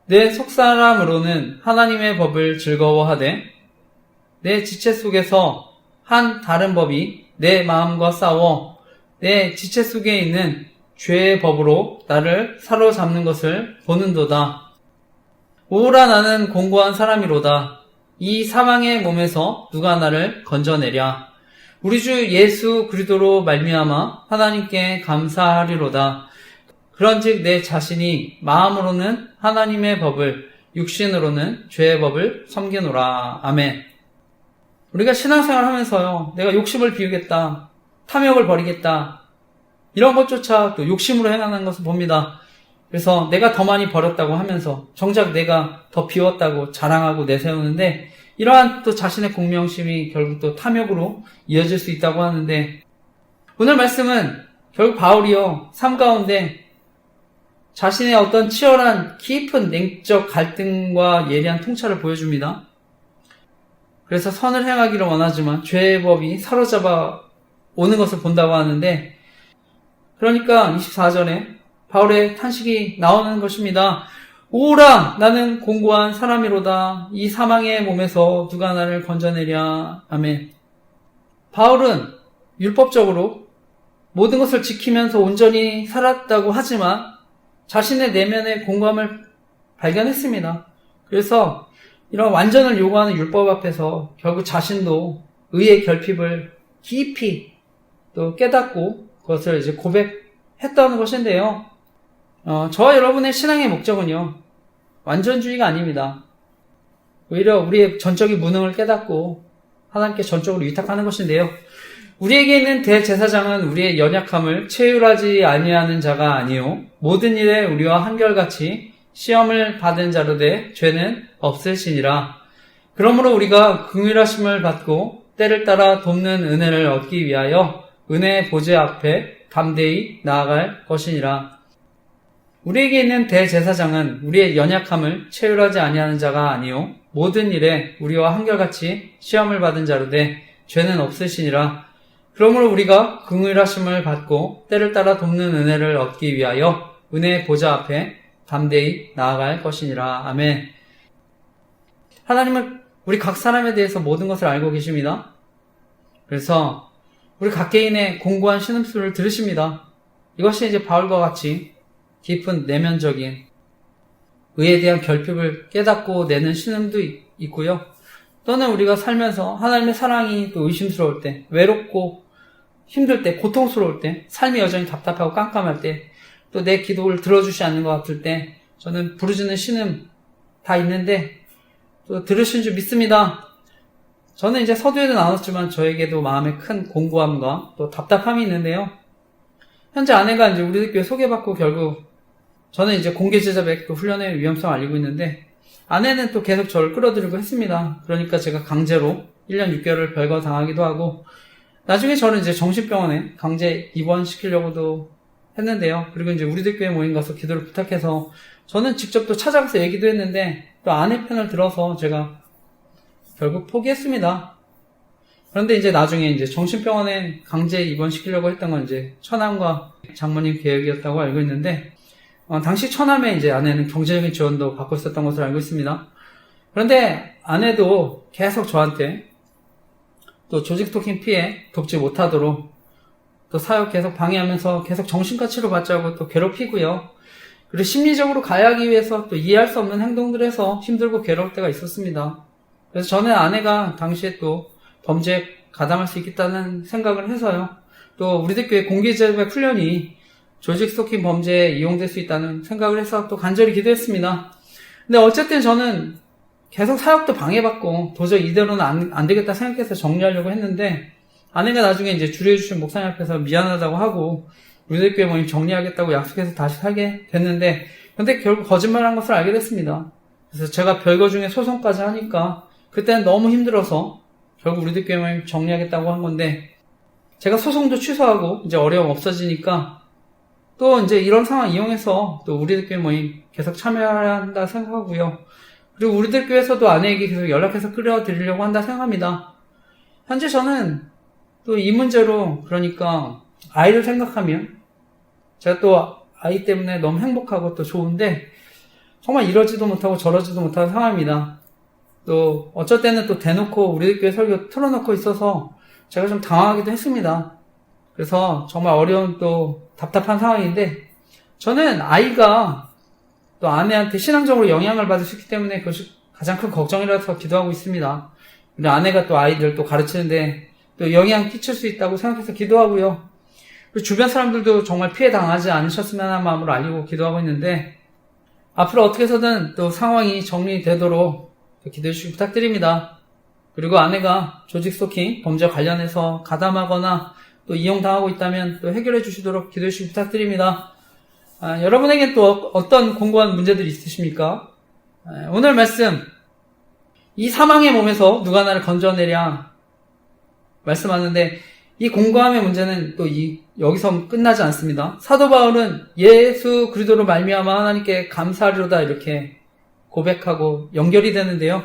내 속사람으로는 하나님의 법을 즐거워하되 내 지체 속에서 한 다른 법이 내 마음과 싸워 내 지체 속에 있는 죄의 법으로 나를 사로잡는 것을 보는도다. 오라 나는 공고한 사람이로다. 이 사망의 몸에서 누가 나를 건져내랴. 우리 주 예수 그리스도로 말미암아 하나님께 감사하리로다. 그런즉 내 자신이 마음으로는 하나님의 법을 육신으로는 죄의 법을 섬기노라. 아멘. 우리가 신앙생활 하면서요, 내가 욕심을 비우겠다, 탐욕을 버리겠다, 이런 것조차 또 욕심으로 행하는 것을 봅니다. 그래서 내가 더 많이 버렸다고 하면서 정작 내가 더 비웠다고 자랑하고 내세우는데, 이러한 또 자신의 공명심이 결국 또 탐욕으로 이어질 수 있다고 하는데, 오늘 말씀은 결국 바울이요, 삶 가운데 자신의 어떤 치열한 깊은 내적 갈등과 예리한 통찰을 보여줍니다. 그래서 선을 행하기를 원하지만 죄의 법이 사로잡아 오는 것을 본다고 하는데, 그러니까 24절에 바울의 탄식이 나오는 것입니다. 오라 나는 공고한 사람이로다. 이 사망의 몸에서 누가 나를 건져내랴. 아멘. 바울은 율법적으로 모든 것을 지키면서 온전히 살았다고 하지만 자신의 내면의 공고함을 발견했습니다. 그래서 이런 완전을 요구하는 율법 앞에서 결국 자신도 의의 결핍을 깊이 또 깨닫고 그것을 이제 고백했다는 것인데요. 저와 여러분의 신앙의 목적은요, 완전주의가 아닙니다. 오히려 우리의 전적인 무능을 깨닫고 하나님께 전적으로 위탁하는 것인데요. 우리에게 있는 대제사장은 우리의 연약함을 체휼하지 아니하는 자가 아니요 모든 일에 우리와 한결같이 시험을 받은 자로 돼 죄는 없으시니라. 그러므로 우리가 긍휼하심을 받고 때를 따라 돕는 은혜를 얻기 위하여 은혜의 보좌 앞에 담대히 나아갈 것이니라. 우리에게 있는 대제사장은 우리의 연약함을 체휼하지 아니하는 자가 아니요 모든 일에 우리와 한결같이 시험을 받은 자로 돼 죄는 없으시니라. 그러므로 우리가 긍휼하심을 받고 때를 따라 돕는 은혜를 얻기 위하여 은혜의 보좌 앞에 담대히 나아갈 것이니라. 아멘. 하나님은 우리 각 사람에 대해서 모든 것을 알고 계십니다. 그래서 우리 각개인의 공고한 신음소리를 들으십니다. 이것이 이제 바울과 같이 깊은 내면적인 의에 대한 결핍을 깨닫고 내는 신음도 있고요. 또는 우리가 살면서 하나님의 사랑이 또 의심스러울 때, 외롭고 힘들 때, 고통스러울 때, 삶이 여전히 답답하고 깜깜할 때, 또 내 기도를 들어주지 않는 것 같을 때, 저는 부르짖는 신음 다 있는데 또 들으신 줄 믿습니다. 저는 이제 서두에도 나눴지만 저에게도 마음에 큰 공고함과 또 답답함이 있는데요. 현재 아내가 이제 우리 교회 소개받고 결국 저는 이제 공개 제자백 훈련의 위험성을 알리고 있는데, 아내는 또 계속 저를 끌어들이고 했습니다. 그러니까 제가 강제로 1년 6개월을 별거 당하기도 하고, 나중에 저는 이제 정신병원에 강제 입원시키려고도 했는데요. 그리고 이제 우리들 교회 모임 가서 기도를 부탁해서 저는 직접 또 찾아가서 얘기도 했는데, 또 아내 편을 들어서 제가 결국 포기했습니다. 그런데 이제 나중에 이제 정신병원에 강제 입원시키려고 했던 건 이제 처남과 장모님 계획이었다고 알고 있는데, 당시 처남의 이제 아내는 경제적인 지원도 받고 있었던 것을 알고 있습니다. 그런데 아내도 계속 저한테 또 조직 토킹 피해 돕지 못하도록 또 사역 계속 방해하면서 계속 정신과 치료받자고 또 괴롭히고요. 그리고 심리적으로 가해하기 위해서 또 이해할 수 없는 행동들을 해서 힘들고 괴로울 때가 있었습니다. 그래서 저는 아내가 당시에 또 범죄에 가담할 수 있겠다는 생각을 해서요. 또 우리들 교회 공개제도의 훈련이 조직 스토킹 범죄에 이용될 수 있다는 생각을 해서 또 간절히 기도했습니다. 근데 어쨌든 저는 계속 사역도 방해받고 도저히 이대로는 안 되겠다 생각해서 정리하려고 했는데, 아내가 나중에 이제 주례해주신 목사님 앞에서 미안하다고 하고 우리들 교회 모임 정리하겠다고 약속해서 다시 살게 됐는데, 근데 결국 거짓말한 것을 알게 됐습니다. 그래서 제가 별거 중에 소송까지 하니까 그때는 너무 힘들어서 결국 우리들 교회 모임 정리하겠다고 한 건데, 제가 소송도 취소하고 이제 어려움 없어지니까 또 이제 이런 상황 이용해서 또 우리들 교회 모임 계속 참여해야 한다 생각하고요. 그리고 우리들 교회에서도 아내에게 계속 연락해서 끌어드리려고 한다 생각합니다. 현재 저는 또 이 문제로, 그러니까 아이를 생각하면 제가 또 아이 때문에 너무 행복하고 또 좋은데 정말 이러지도 못하고 저러지도 못하는 상황입니다. 또 어쩔 때는 또 대놓고 우리들 교회 설교 틀어놓고 있어서 제가 좀 당황하기도 했습니다. 그래서 정말 어려운 또 답답한 상황인데, 저는 아이가 또 아내한테 신앙적으로 영향을 받을 수 있기 때문에 그것이 가장 큰 걱정이라서 기도하고 있습니다. 우리 아내가 또 아이들 또 가르치는데 또 영향 끼칠 수 있다고 생각해서 기도하고요. 그리고 주변 사람들도 정말 피해 당하지 않으셨으면 하는 마음으로 알리고 기도하고 있는데, 앞으로 어떻게 해서든 또 상황이 정리되도록 기도해 주시기 부탁드립니다. 그리고 아내가 조직 스토킹 범죄 관련해서 가담하거나 또 이용당하고 있다면 또 해결해 주시도록 기도해 주시기 부탁드립니다. 여러분에겐 또 어떤 공고한 문제들이 있으십니까? 오늘 말씀, 이 사망의 몸에서 누가 나를 건져내랴 말씀하는데, 이 공고함의 문제는 또 여기서 끝나지 않습니다. 사도 바울은 예수 그리스도로 말미암아 하나님께 감사하리로다 이렇게 고백하고 연결이 되는데요.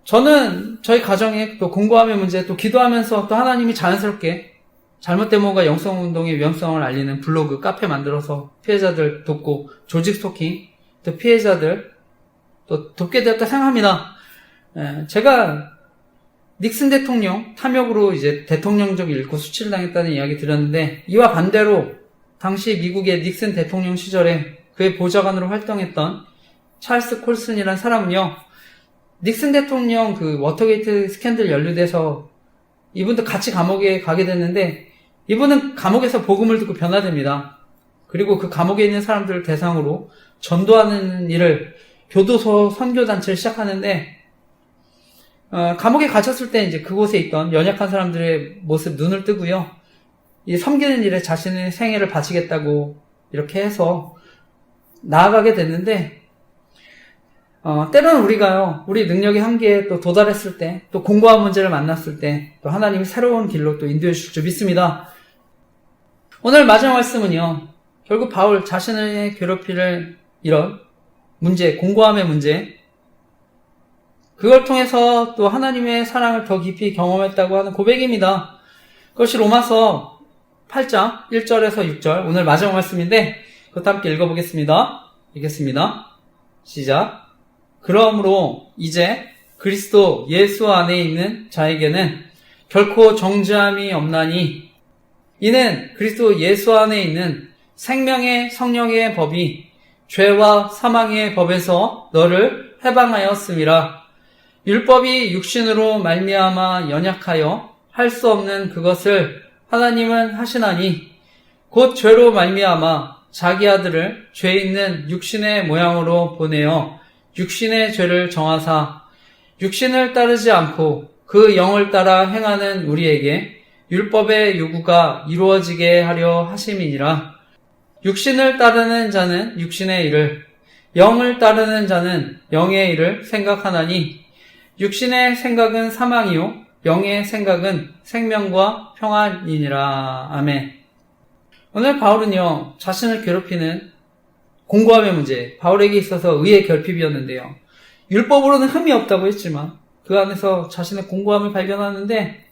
저는 저희 가정에 또 공고함의 문제, 또 기도하면서 또 하나님이 자연스럽게 잘못된 몸과 영성운동의 위험성을 알리는 블로그, 카페 만들어서 피해자들 돕고, 조직 스토킹, 또 피해자들 또 돕게 되었다 생각합니다. 제가 닉슨 대통령 탐욕으로 이제 대통령직 잃고 수치를 당했다는 이야기 드렸는데, 이와 반대로 당시 미국의 닉슨 대통령 시절에 그의 보좌관으로 활동했던 찰스 콜슨이라는 사람은요, 닉슨 대통령 그 워터게이트 스캔들 연루돼서 이분도 같이 감옥에 가게 됐는데, 이분은 감옥에서 복음을 듣고 변화됩니다. 그리고 그 감옥에 있는 사람들을 대상으로 전도하는 일을, 교도소 선교단체를 시작하는데, 감옥에 갇혔을 때 이제 그곳에 있던 연약한 사람들의 모습 눈을 뜨고요. 이 섬기는 일에 자신의 생애를 바치겠다고 이렇게 해서 나아가게 됐는데, 때로는 우리가요, 우리 능력의 한계에 또 도달했을 때, 또 공고한 문제를 만났을 때, 또 하나님이 새로운 길로 또 인도해 주실 줄 믿습니다. 오늘 마지막 말씀은요, 결국 바울 자신을 괴롭히는 이런 문제, 공고함의 문제, 그걸 통해서 또 하나님의 사랑을 더 깊이 경험했다고 하는 고백입니다. 그것이 로마서 8장 1절에서 6절, 오늘 마지막 말씀인데 그것도 함께 읽어보겠습니다. 읽겠습니다. 시작. 그러므로 이제 그리스도 예수 안에 있는 자에게는 결코 정죄함이 없나니, 이는 그리스도 예수 안에 있는 생명의 성령의 법이 죄와 사망의 법에서 너를 해방하였음이라. 율법이 육신으로 말미암아 연약하여 할 수 없는 그것을 하나님은 하시나니, 곧 죄로 말미암아 자기 아들을 죄 있는 육신의 모양으로 보내어 육신의 죄를 정하사 육신을 따르지 않고 그 영을 따라 행하는 우리에게 율법의 요구가 이루어지게 하려 하심이니라. 육신을 따르는 자는 육신의 일을, 영을 따르는 자는 영의 일을 생각하나니, 육신의 생각은 사망이요 영의 생각은 생명과 평안이니라. 아멘. 오늘 바울은요, 자신을 괴롭히는 공고함의 문제, 바울에게 있어서 의의 결핍이었는데요, 율법으로는 흠이 없다고 했지만 그 안에서 자신의 공고함을 발견하는데,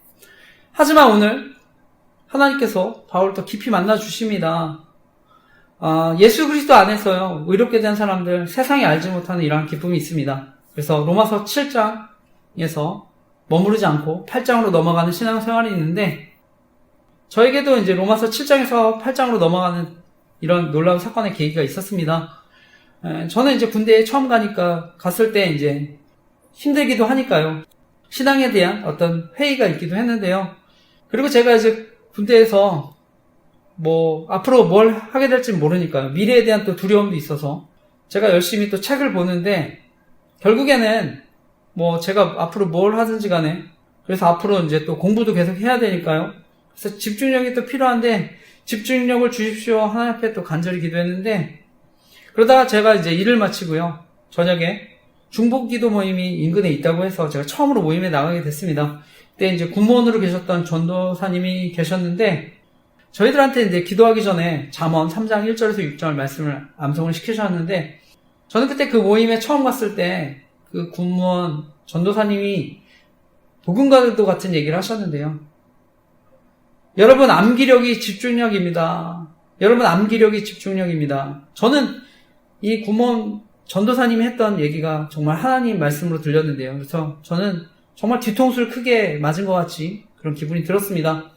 하지만 오늘 하나님께서 바울을 더 깊이 만나주십니다. 예수 그리스도 안에서요, 의롭게 된 사람들, 세상이 알지 못하는 이러한 기쁨이 있습니다. 그래서 로마서 7장에서 머무르지 않고 8장으로 넘어가는 신앙생활이 있는데, 저에게도 이제 로마서 7장에서 8장으로 넘어가는 이런 놀라운 사건의 계기가 있었습니다. 저는 이제 군대에 처음 갔을 때 이제 힘들기도 하니까요, 신앙에 대한 어떤 회의가 있기도 했는데요. 그리고 제가 이제 군대에서 앞으로 뭘 하게 될지 모르니까요, 미래에 대한 또 두려움도 있어서 제가 열심히 또 책을 보는데, 결국에는 제가 앞으로 뭘 하든지 간에, 그래서 앞으로 이제 또 공부도 계속 해야 되니까요, 그래서 집중력이 또 필요한데 집중력을 주십시오 하나님 앞에 또 간절히 기도했는데, 그러다가 제가 이제 일을 마치고요, 저녁에 중보기도 모임이 인근에 있다고 해서 제가 처음으로 모임에 나가게 됐습니다. 그때 이제 군무원으로 계셨던 전도사님이 계셨는데, 저희들한테 이제 기도하기 전에 잠언 3장 1절에서 6절 말씀을 암송을 시키셨는데, 저는 그때 그 모임에 처음 갔을 때 그 군무원 전도사님이 복음과도 같은 얘기를 하셨는데요. 여러분, 암기력이 집중력입니다. 여러분, 암기력이 집중력입니다. 저는 이 군무원 전도사님이 했던 얘기가 정말 하나님 말씀으로 들렸는데요. 그래서 저는 정말 뒤통수를 크게 맞은 것 같이 그런 기분이 들었습니다.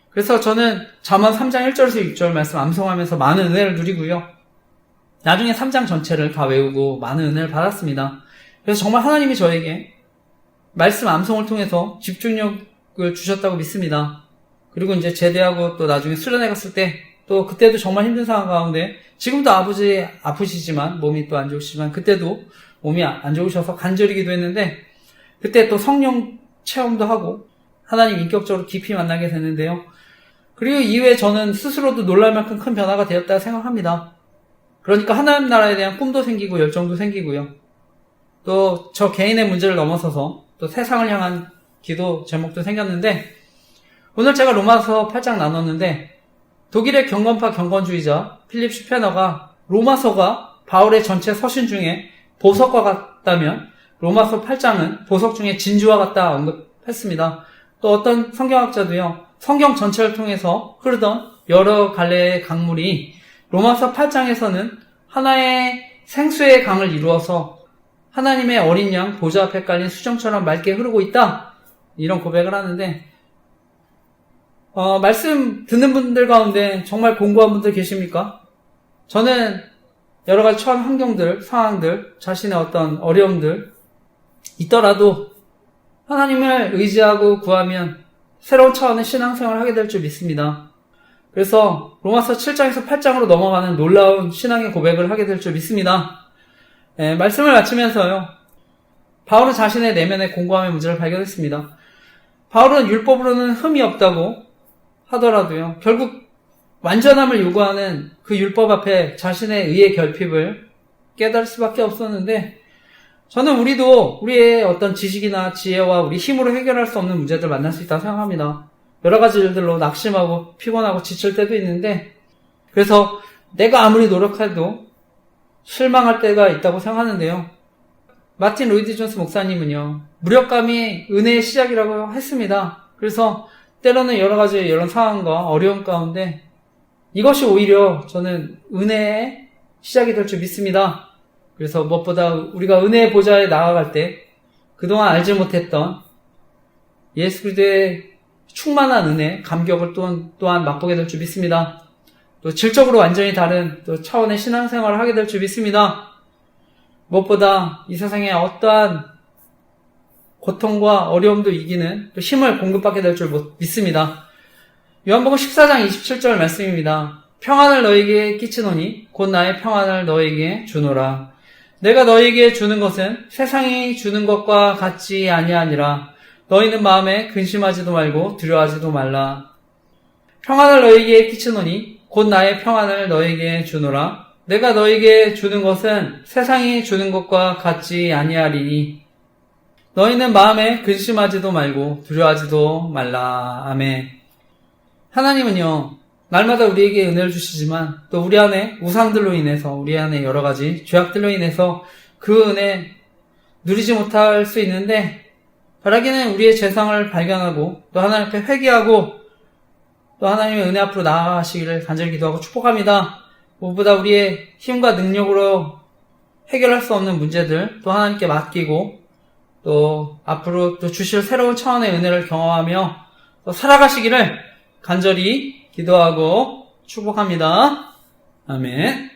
그래서 저는 잠언 3장 1절에서 6절 말씀 암송하면서 많은 은혜를 누리고요. 나중에 3장 전체를 다 외우고 많은 은혜를 받았습니다. 그래서 정말 하나님이 저에게 말씀 암송을 통해서 집중력을 주셨다고 믿습니다. 그리고 이제 제대하고 또 나중에 수련회 갔을 때 또 그때도 정말 힘든 상황 가운데, 지금도 아버지 아프시지만 몸이 또 안 좋으시지만 그때도 몸이 안 좋으셔서 간절히 기도했는데, 그때 또 성령 체험도 하고 하나님 인격적으로 깊이 만나게 됐는데요. 그리고 이후에 저는 스스로도 놀랄 만큼 큰 변화가 되었다고 생각합니다. 그러니까 하나님 나라에 대한 꿈도 생기고 열정도 생기고요. 또 저 개인의 문제를 넘어서서 또 세상을 향한 기도 제목도 생겼는데, 오늘 제가 로마서 8장 나눴는데, 독일의 경건파 경건주의자 필립 슈페너가 로마서가 바울의 전체 서신 중에 보석과 같다면 로마서 8장은 보석 중에 진주와 같다 언급했습니다. 또 어떤 성경학자도요, 성경 전체를 통해서 흐르던 여러 갈래의 강물이 로마서 8장에서는 하나의 생수의 강을 이루어서 하나님의 어린 양 보좌 앞에 깔린 수정처럼 맑게 흐르고 있다, 이런 고백을 하는데, 말씀 듣는 분들 가운데 정말 공부한 분들 계십니까? 저는 여러 가지 처한 환경들, 상황들, 자신의 어떤 어려움들 있더라도 하나님을 의지하고 구하면 새로운 차원의 신앙생활을 하게 될 줄 믿습니다. 그래서 로마서 7장에서 8장으로 넘어가는 놀라운 신앙의 고백을 하게 될 줄 믿습니다. 말씀을 마치면서요, 바울은 자신의 내면의 공고함의 문제를 발견했습니다. 바울은 율법으로는 흠이 없다고 하더라도요, 결국 완전함을 요구하는 그 율법 앞에 자신의 의의 결핍을 깨달을 수밖에 없었는데, 저는 우리도 우리의 어떤 지식이나 지혜와 우리 힘으로 해결할 수 없는 문제들 만날 수 있다고 생각합니다. 여러 가지 일들로 낙심하고 피곤하고 지칠 때도 있는데, 그래서 내가 아무리 노력해도 실망할 때가 있다고 생각하는데요. 마틴 로이드 존스 목사님은요, 무력감이 은혜의 시작이라고 했습니다. 그래서 때로는 여러 가지 이런 상황과 어려움 가운데 이것이 오히려 저는 은혜의 시작이 될 줄 믿습니다. 그래서 무엇보다 우리가 은혜의 보좌에 나아갈 때 그동안 알지 못했던 예수 그리스도의 충만한 은혜, 감격을 또한 맛보게 될 줄 믿습니다. 또 질적으로 완전히 다른 또 차원의 신앙생활을 하게 될 줄 믿습니다. 무엇보다 이 세상에 어떠한 고통과 어려움도 이기는 또 힘을 공급받게 될 줄 믿습니다. 요한복음 14장 27절 말씀입니다. 평안을 너에게 끼치노니 곧 나의 평안을 너에게 주노라. 내가 너에게 주는 것은 세상이 주는 것과 같지 아니하니라. 너희는 마음에 근심하지도 말고 두려워하지도 말라. 평안을 너에게 끼치노니 곧 나의 평안을 너에게 주노라. 내가 너에게 주는 것은 세상이 주는 것과 같지 아니하리니 너희는 마음에 근심하지도 말고 두려워하지도 말라. 아멘. 하나님은요, 날마다 우리에게 은혜를 주시지만 또 우리 안에 우상들로 인해서, 우리 안에 여러 가지 죄악들로 인해서 그 은혜 누리지 못할 수 있는데, 바라기는 우리의 죄상을 발견하고 또 하나님 앞에 회개하고 또 하나님의 은혜 앞으로 나아가시기를 간절히 기도하고 축복합니다. 무엇보다 우리의 힘과 능력으로 해결할 수 없는 문제들 또 하나님께 맡기고 또 앞으로 또 주실 새로운 차원의 은혜를 경험하며 또 살아가시기를 간절히 기도하고 축복합니다. 아멘.